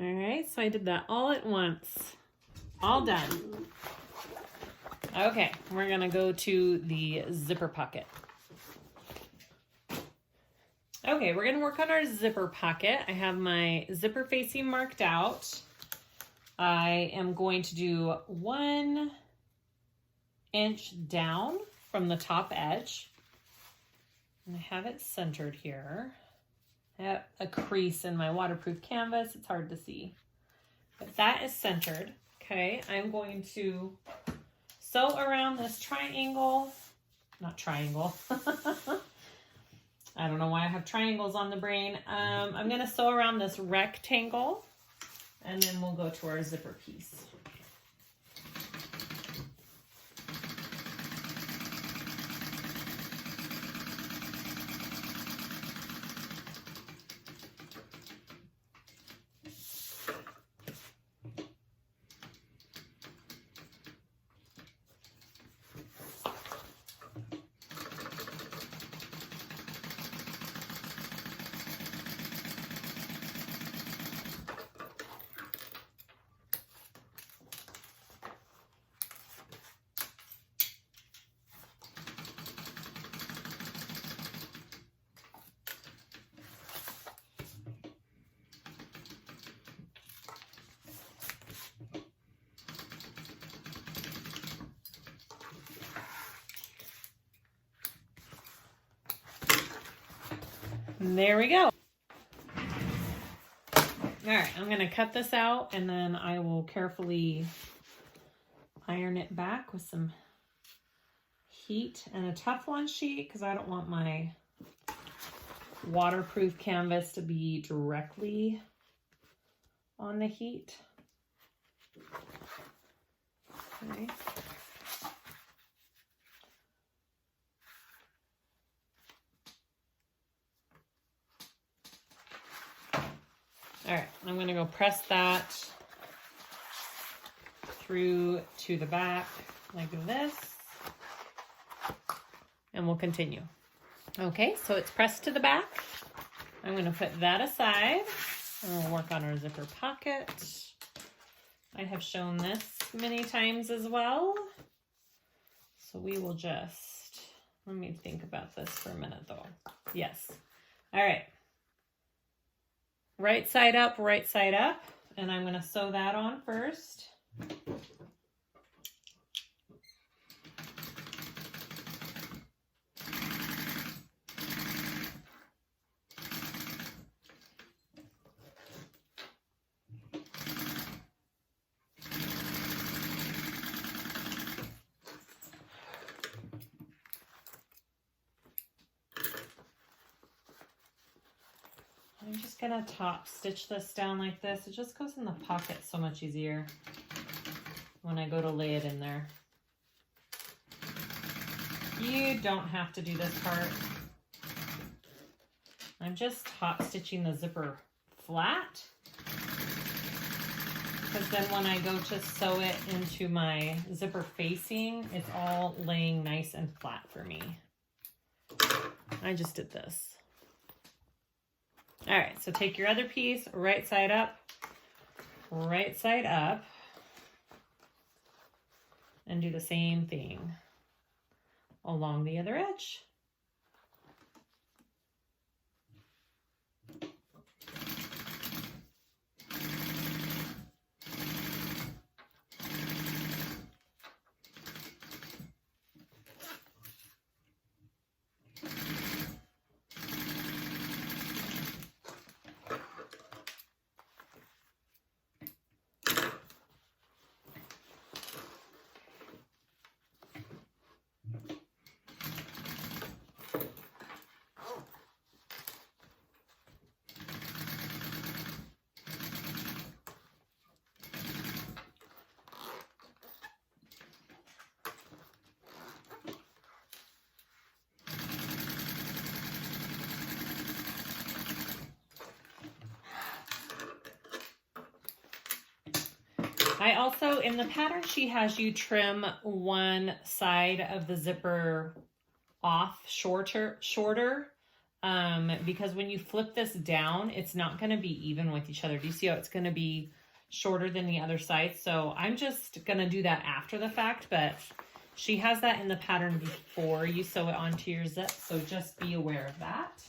All right, so I did that all at once. All done. Okay, we're gonna go to the zipper pocket. Okay, we're gonna work on our zipper pocket. I have my zipper facing marked out. I am going to do 1 inch down from the top edge. And I have it centered here. I have a crease in my waterproof canvas. It's hard to see, but that is centered. Okay, I'm going to sew around this triangle, not triangle. I don't know why I have triangles on the brain. I'm gonna sew around this rectangle, and then we'll go to our zipper piece. There we go. All right, I'm gonna cut this out and then I will carefully iron it back with some heat and a Teflon sheet because I don't want my waterproof canvas to be directly on the heat. Okay. All right, I'm gonna go press that through to the back like this, and we'll continue. Okay, so it's pressed to the back. I'm gonna put that aside, and we'll work on our zipper pocket. I have shown this many times as well, so we will just, let me think about this for a minute though. Yes, all right. Right side up, and I'm going to sew that on first. I'm just gonna top stitch this down like this. It just goes in the pocket so much easier when I go to lay it in there. You don't have to do this part. I'm just top stitching the zipper flat, because then when I go to sew it into my zipper facing, it's all laying nice and flat for me. I just did this. All right, so take your other piece, right side up, and do the same thing along the other edge. I also, in the pattern, she has you trim one side of the zipper off shorter, because when you flip this down, it's not going to be even with each other. Do you see how it's going to be shorter than the other side? So I'm just going to do that after the fact, but she has that in the pattern before you sew it onto your zip. So just be aware of that.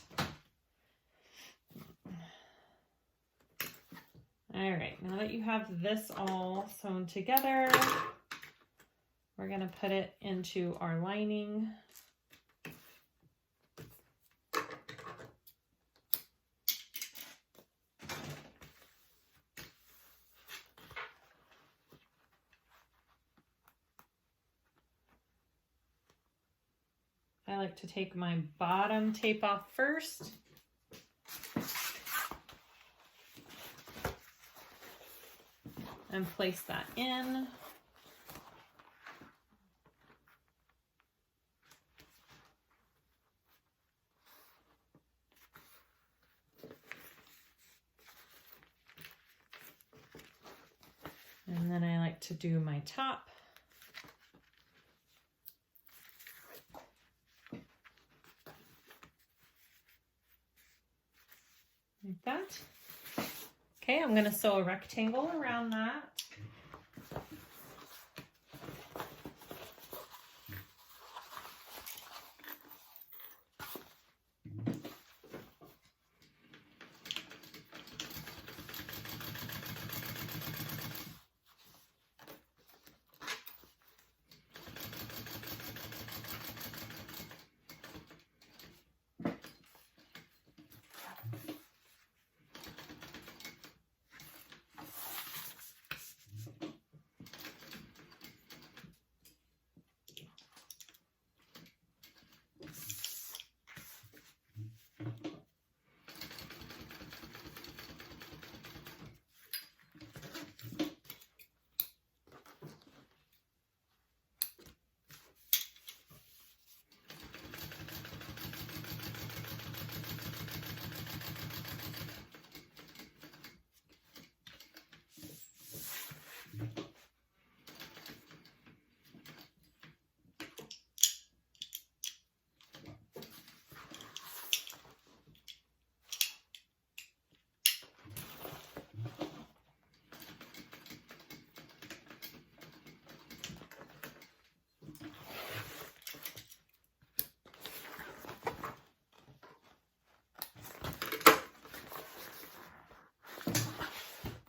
All right, now that you have this all sewn together, we're gonna put it into our lining. I like to take my bottom tape off first. And place that in. And then I like to do my top. Like that. Okay, I'm going to sew a rectangle around that.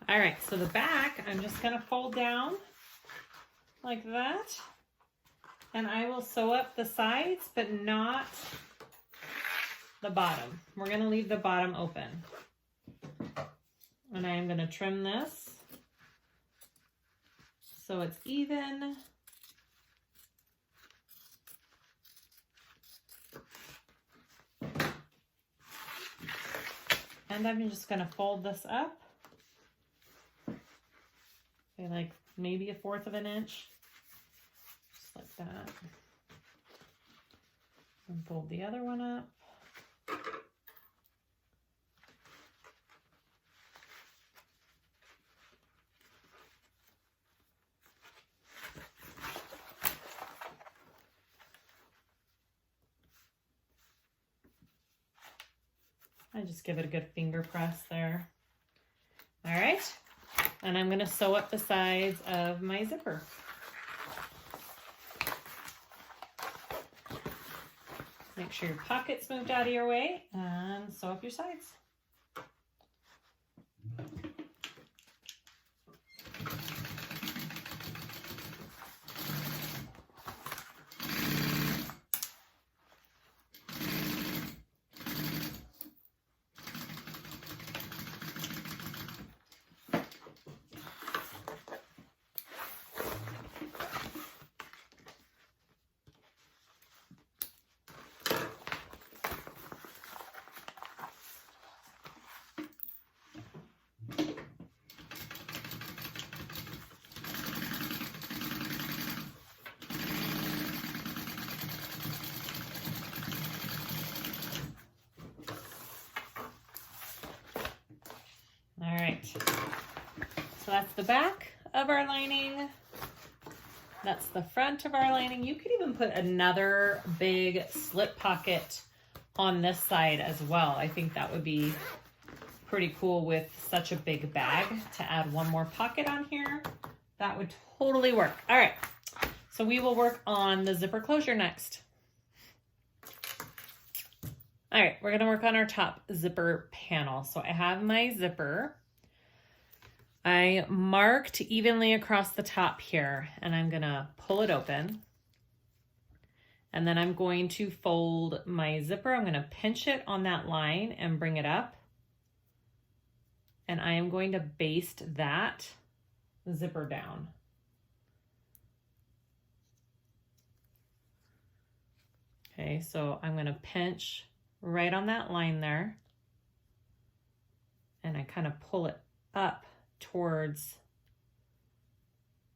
All right, so the back, I'm just gonna fold down like that. And I will sew up the sides, but not the bottom. We're gonna leave the bottom open. And I am gonna trim this so it's even. And I'm just going to fold this up. Okay, like maybe 1/4 of an inch. Just like that. And fold the other one up. I just give it a good finger press there. All right, and I'm gonna sew up the sides of my zipper. Make sure your pocket's moved out of your way and sew up your sides. All right, so that's the back of our lining. That's the front of our lining. You could even put another big slip pocket on this side as well. I think that would be pretty cool with such a big bag to add one more pocket on here. That would totally work. All right, so we will work on the zipper closure next. All right, we're gonna work on our top zipper panel. So I have my zipper. I marked evenly across the top here, and I'm gonna pull it open. And then I'm going to fold my zipper. I'm gonna pinch it on that line and bring it up. And I am going to baste that zipper down. Okay, so I'm gonna pinch right on that line there, and I kind of pull it up towards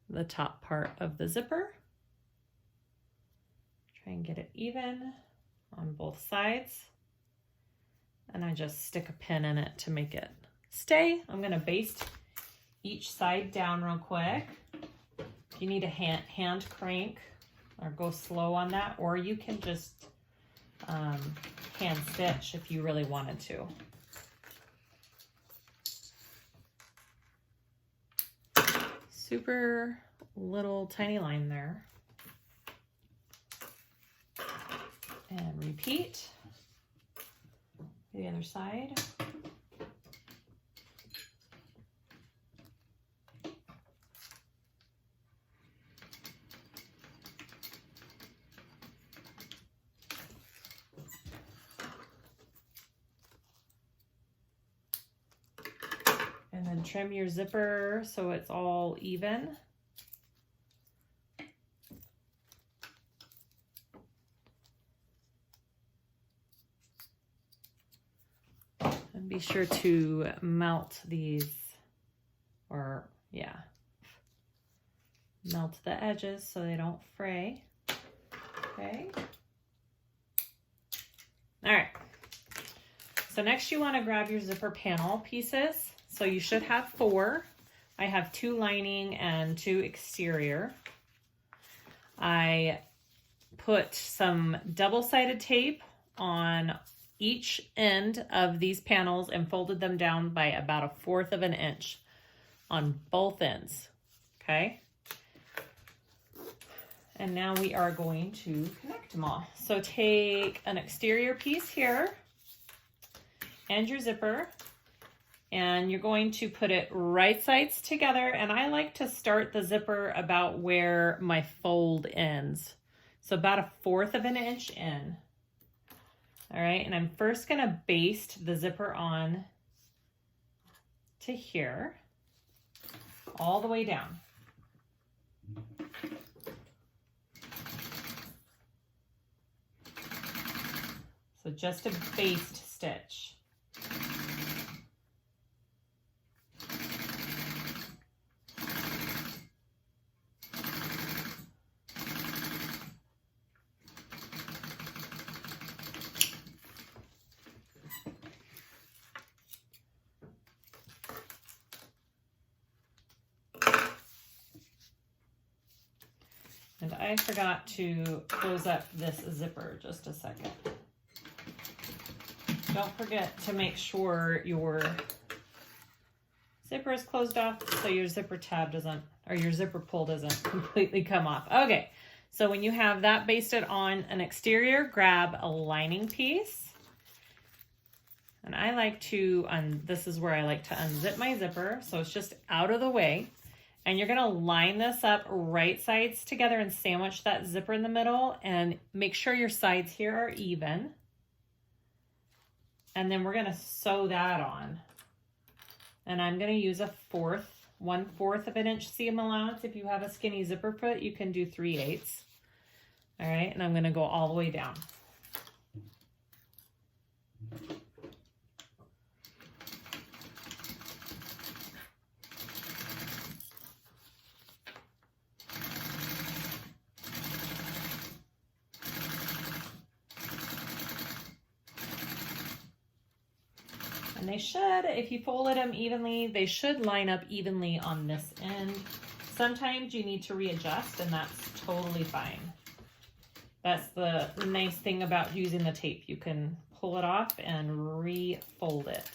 the top part of the zipper. Try and get it even on both sides, and I just stick a pin in it to make it stay. I'm gonna baste each side down real quick. If you need a hand crank or go slow on that, or you can just hand stitch if you really wanted to. Super little tiny line there. And repeat the other side. And then trim your zipper so it's all even. And be sure to melt these, or melt the edges so they don't fray. Okay. All right. So next you want to grab your zipper panel pieces. So you should have 4. I have 2 lining and 2 exterior. I put some double-sided tape on each end of these panels and folded them down by about 1/4 of an inch on both ends, okay? And now we are going to connect them all. So take an exterior piece here and your zipper, and you're going to put it right sides together. And I like to start the zipper about where my fold ends. So about 1/4 of an inch in. All right, and I'm first gonna baste the zipper on to here, all the way down. So just a baste stitch. And I forgot to close up this zipper just a second. Don't forget to make sure your zipper is closed off so your zipper tab doesn't, or your zipper pull doesn't completely come off. Okay, so when you have that basted on an exterior, grab a lining piece. And I like to, this is where I like to unzip my zipper, so it's just out of the way. And you're gonna line this up right sides together and sandwich that zipper in the middle and make sure your sides here are even. And then we're gonna sew that on. And I'm gonna use a 1/4 of an inch seam allowance. If you have a skinny zipper foot, you can do 3/8. All right, and I'm gonna go all the way down. And they should, if you folded them evenly, they should line up evenly on this end. Sometimes you need to readjust, and that's totally fine. That's the nice thing about using the tape. You can pull it off and refold it.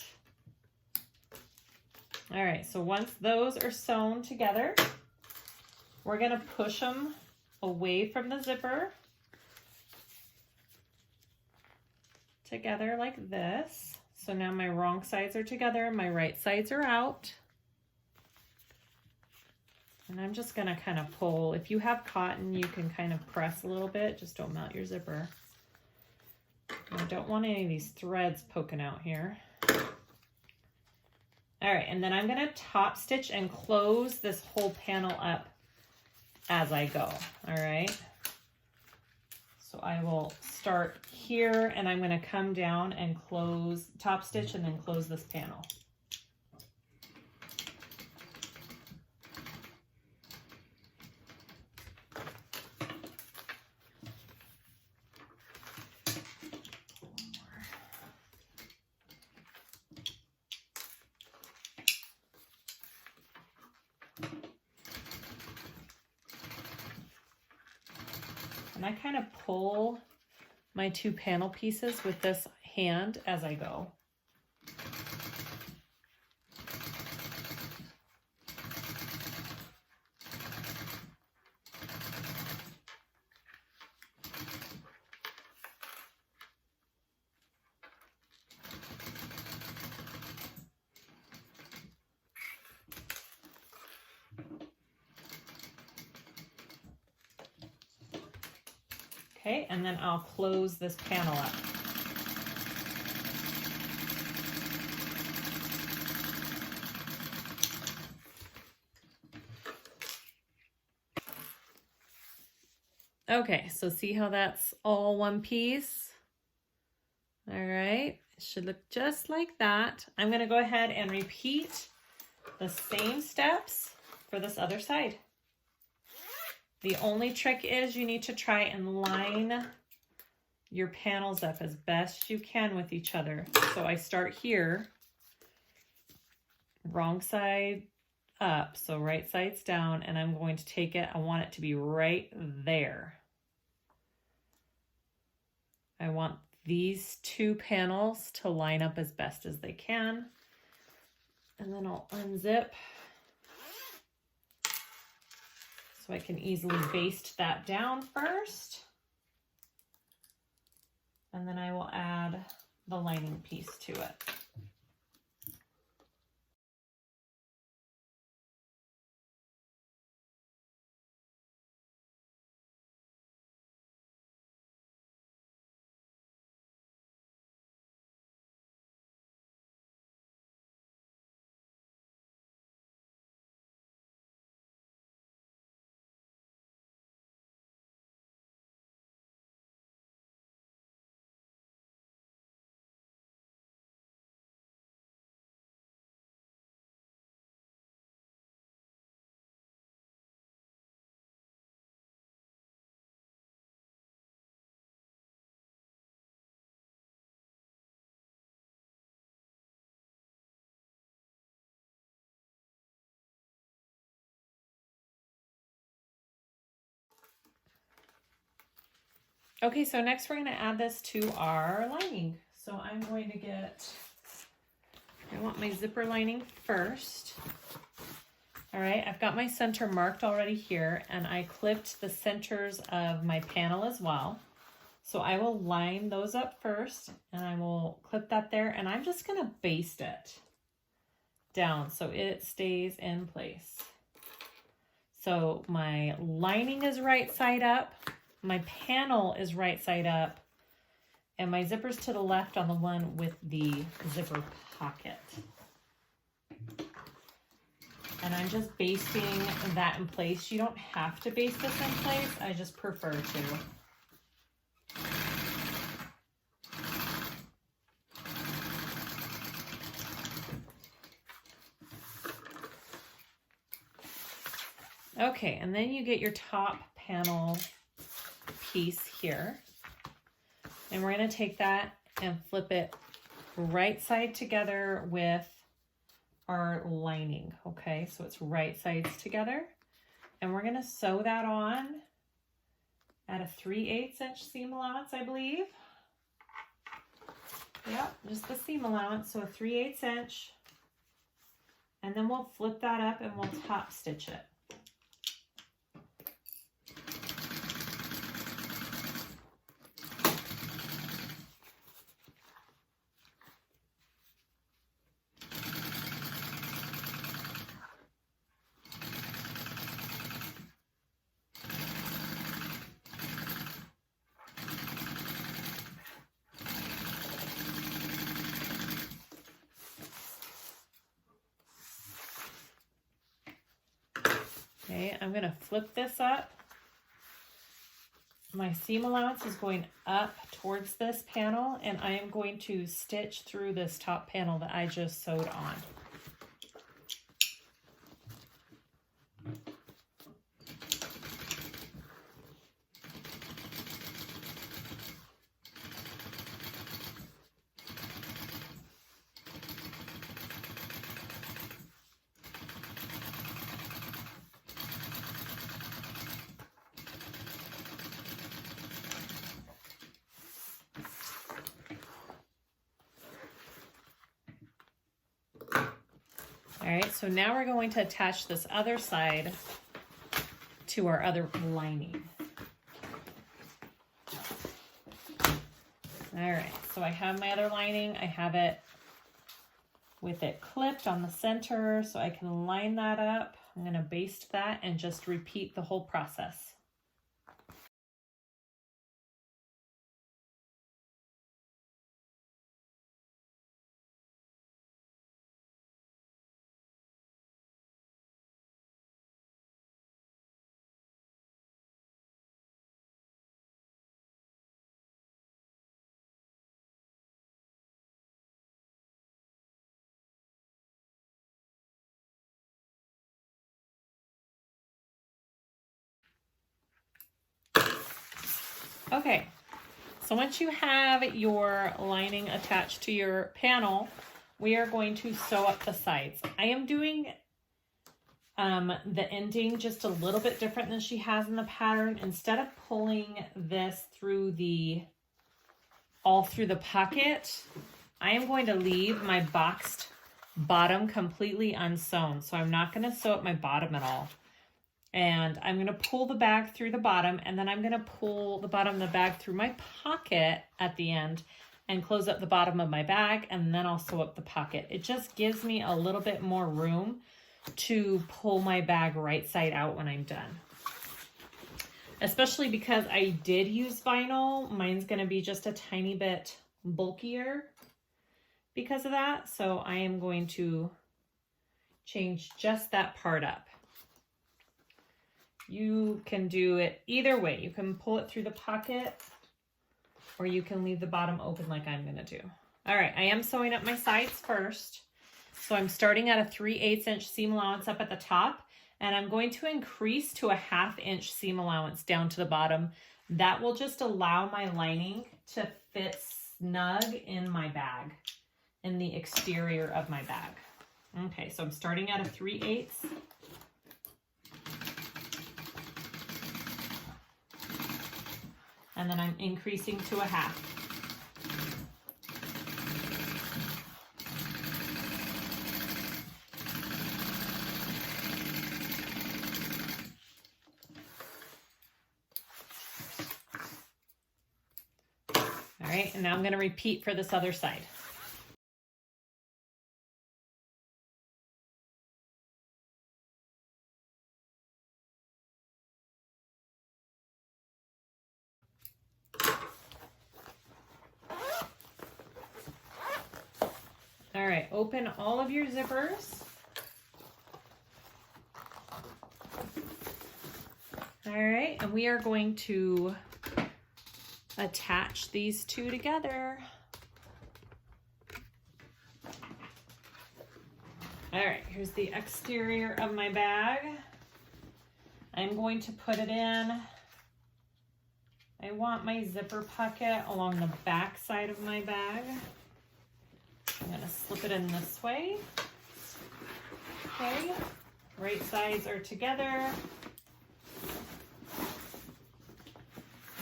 All right, so once those are sewn together, we're gonna push them away from the zipper together like this. So now my wrong sides are together, my right sides are out. And I'm just gonna kind of pull. If you have cotton, you can kind of press a little bit, just don't melt your zipper. I don't want any of these threads poking out here. All right, and then I'm gonna top stitch and close this whole panel up as I go, all right? So I will start here and I'm gonna come down and close, top stitch and then close this panel. And I kind of pull my 2 panel pieces with this hand as I go. Okay, and then I'll close this panel up. Okay, so see how that's all one piece? All right, it should look just like that. I'm gonna go ahead and repeat the same steps for this other side. The only trick is you need to try and line your panels up as best you can with each other. So I start here, wrong side up, so right side's down, and I'm going to take it, I want it to be right there. I want these 2 panels to line up as best as they can. And then I'll unzip so I can easily baste that down first. And then I will add the lining piece to it. Okay, so next we're going to add this to our lining. So I'm going to I want my zipper lining first. All right, I've got my center marked already here, and I clipped the centers of my panel as well. So I will line those up first, and I will clip that there, and I'm just gonna baste it down so it stays in place. So my lining is right side up, my panel is right side up, and my zipper's to the left on the one with the zipper pocket. And I'm just basting that in place. You don't have to baste this in place, I just prefer to. Okay, and then you get your top panel piece here. And we're gonna take that and flip it right side together with our lining, okay? So it's right sides together. And we're gonna sew that on at a 3/8 inch seam allowance, I believe. Yep, just the seam allowance, so a 3/8 inch. And then we'll flip that up and we'll top stitch it. Okay, I'm gonna flip this up. My seam allowance is going up towards this panel, and I am going to stitch through this top panel that I just sewed on. All right, so now we're going to attach this other side to our other lining. All right, so I have my other lining. I have it with it clipped on the center, so I can line that up. I'm going to baste that and just repeat the whole process. Okay, so once you have your lining attached to your panel, we are going to sew up the sides. I am doing the ending just a little bit different than she has in the pattern. Instead of pulling this through all through the pocket, I am going to leave my boxed bottom completely unsewn. So I'm not going to sew up my bottom at all. And I'm going to pull the bag through the bottom, and then I'm going to pull the bottom of the bag through my pocket at the end and close up the bottom of my bag, and then I'll sew up the pocket. It just gives me a little bit more room to pull my bag right side out when I'm done. Especially because I did use vinyl. Mine's going to be just a tiny bit bulkier because of that. So I am going to change just that part up. You can do it either way. You can pull it through the pocket, or you can leave the bottom open like I'm going to do. All right, I am sewing up my sides first. So I'm starting at a 3/8 inch seam allowance up at the top, and I'm going to increase to a 1/2 inch seam allowance down to the bottom. That will just allow my lining to fit snug in my bag, in the exterior of my bag. Okay, so I'm starting at a 3/8. and then I'm increasing to a half. All right, and now I'm going to repeat for this other side. All right, open all of your zippers. All right, and we are going to attach these two together. All right, here's the exterior of my bag. I'm going to put it in. I want my zipper pocket along the back side of my bag. I'm gonna slip it in this way. Okay, right sides are together.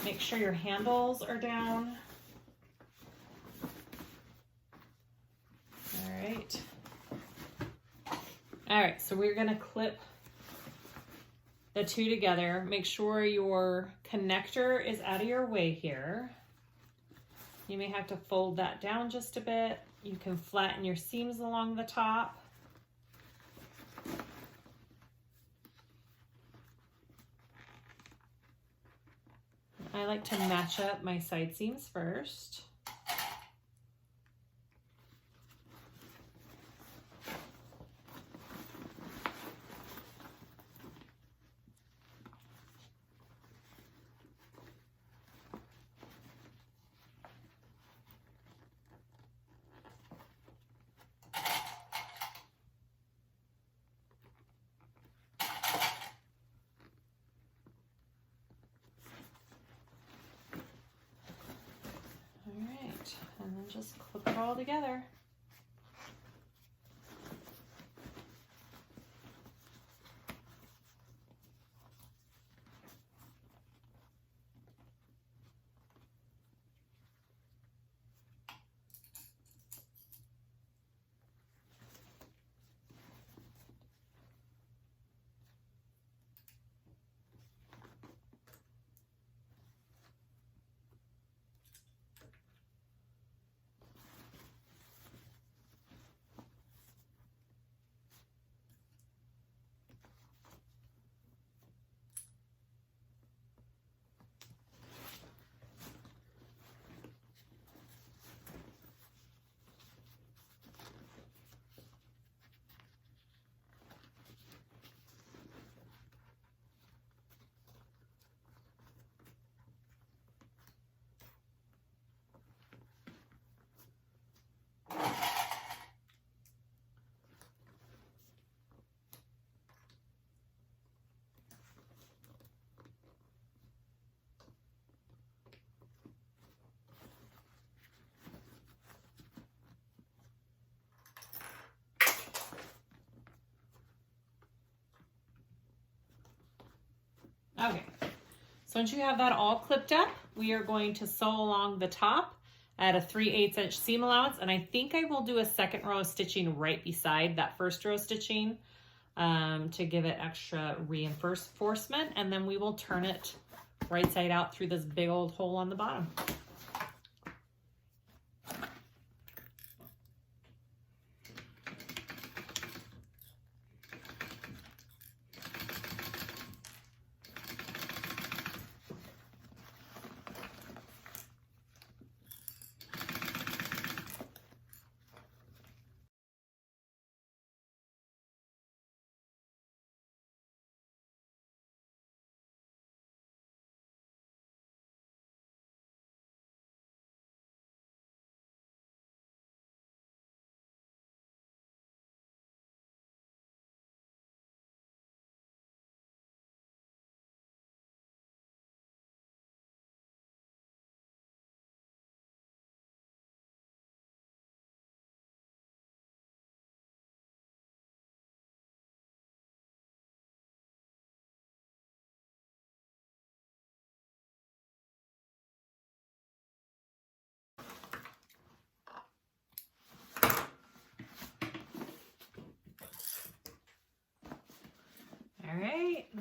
Make sure your handles are down. All right. All right, so we're gonna clip the two together. Make sure your connector is out of your way here. You may have to fold that down just a bit. You can flatten your seams along the top. I like to match up my side seams first. And then just clip it all together. Okay, so once you have that all clipped up, we are going to sew along the top at a 3/8 inch seam allowance, and I think I will do a second row of stitching right beside that first row of stitching to give it extra reinforcement, and then we will turn it right side out through this big old hole on the bottom.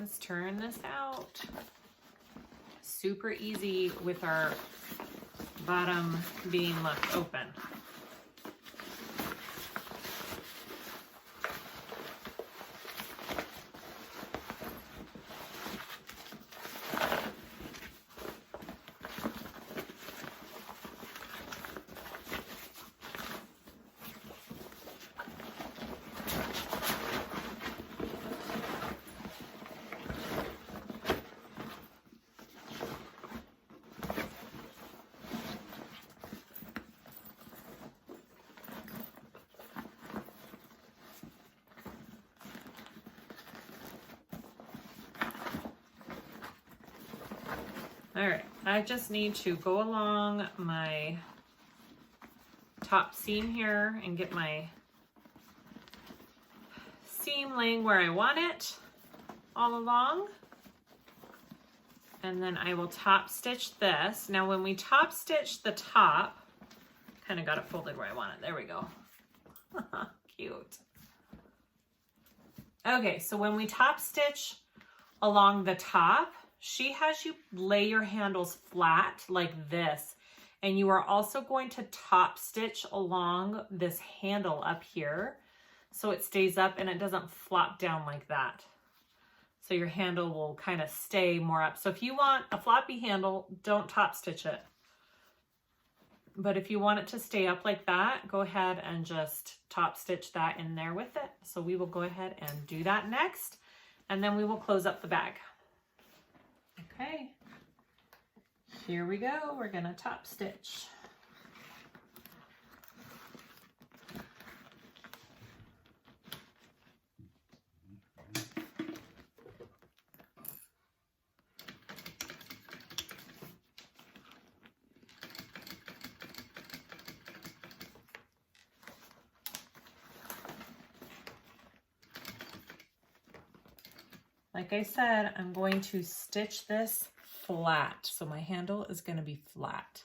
Let's turn this out. Super easy with our bottom being left open. All right, I just need to go along my top seam here and get my seam laying where I want it all along. And then I will top stitch this. Now when we top stitch the top, kind of got it folded where I want it. There we go. Cute. Okay, so when we top stitch along the top, she has you lay your handles flat like this, and you are also going to top stitch along this handle up here so it stays up and it doesn't flop down like that. So your handle will kind of stay more up. So if you want a floppy handle, don't top stitch it. But if you want it to stay up like that, go ahead and just top stitch that in there with it. So we will go ahead and do that next, and then we will close up the bag. Okay, here we go. We're gonna top stitch. Like I said, I'm going to stitch this flat. So my handle is going to be flat.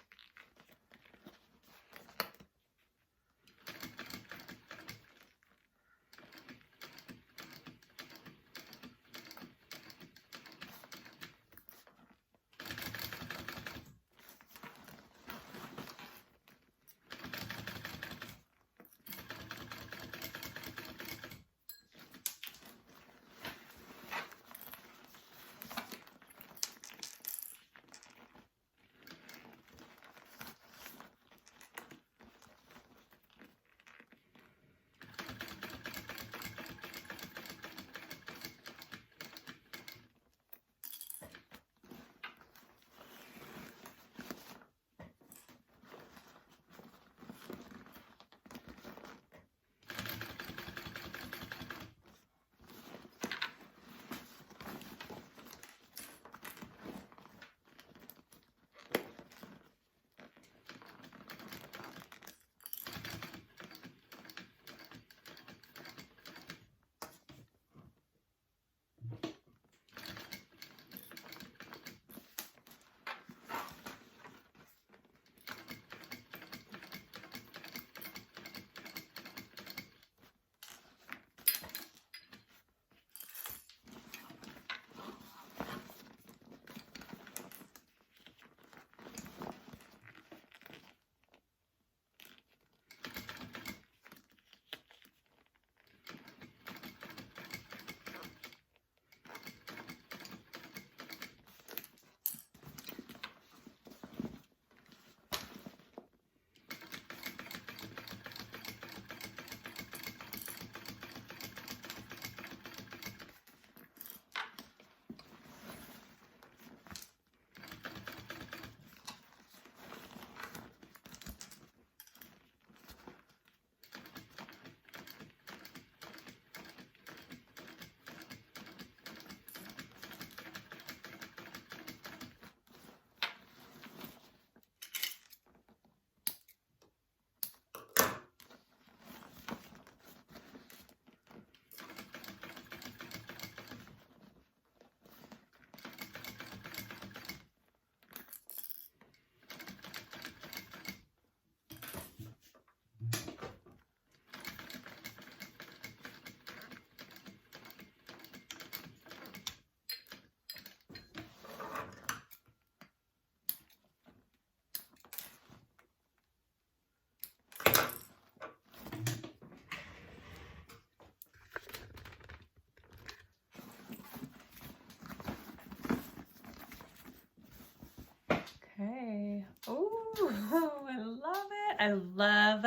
I love,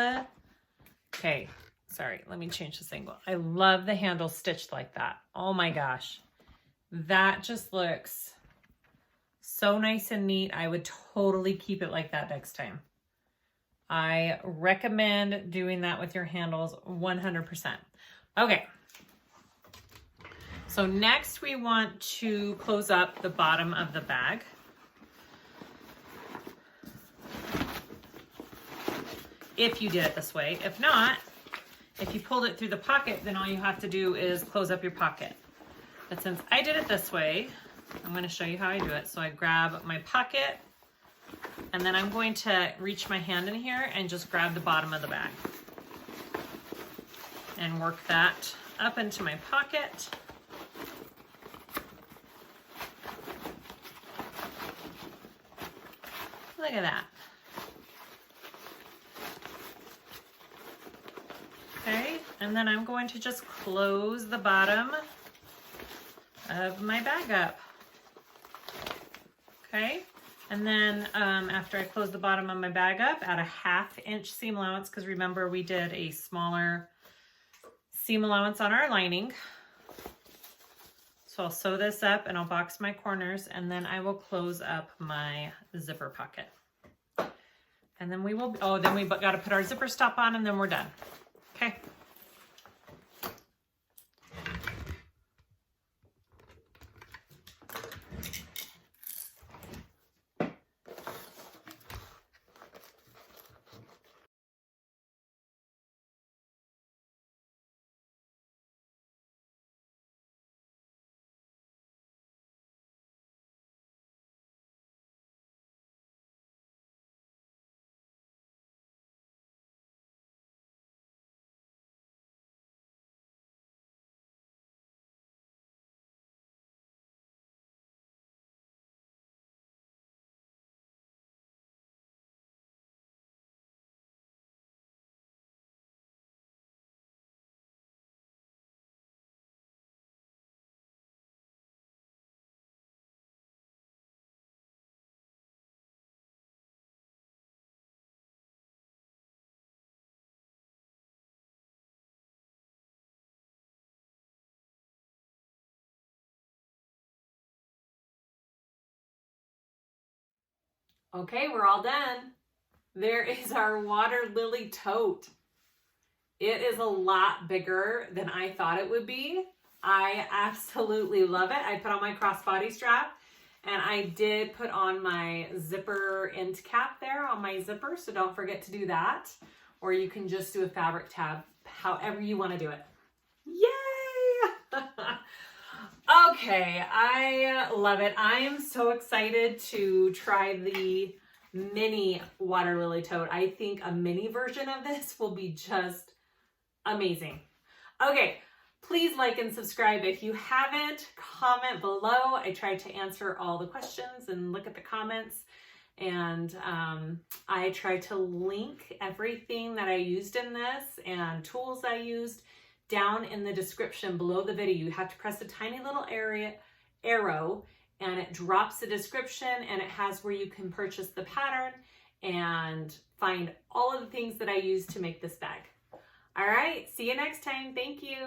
okay, sorry, let me change this angle. I love the handle stitched like that. Oh my gosh. That just looks so nice and neat. I would totally keep it like that next time. I recommend doing that with your handles 100%. Okay. So next we want to close up the bottom of the bag. If you did it this way. If not, if you pulled it through the pocket, then all you have to do is close up your pocket. But since I did it this way, I'm going to show you how I do it. So I grab my pocket, and then I'm going to reach my hand in here and just grab the bottom of the bag. And work that up into my pocket. Look at that. Okay, and then I'm going to just close the bottom of my bag up. Okay, and then after I close the bottom of my bag up, add a 1/2 inch seam allowance, because remember we did a smaller seam allowance on our lining. So I'll sew this up and I'll box my corners, and then I will close up my zipper pocket. And then we will, oh, then we got to put our zipper stop on, and then we're done. Okay. Okay, we're all done. There is our Waterlily Tote. It is a lot bigger than I thought it would be. I absolutely love it. I put on my crossbody strap, and I did put on my zipper end cap there on my zipper, so don't forget to do that. Or you can just do a fabric tab, however you want to do it. Yay! Okay, I love it. I am so excited to try the mini Waterlily Tote. I think a mini version of this will be just amazing. Okay, please like and subscribe if you haven't. Comment below. I tried to answer all the questions and look at the comments. And I tried to link everything that I used in this and tools I used down in the description below the video. You have to press a tiny little arrow and it drops the description, and it has where you can purchase the pattern and find all of the things that I used to make this bag. All right, see you next time. Thank you.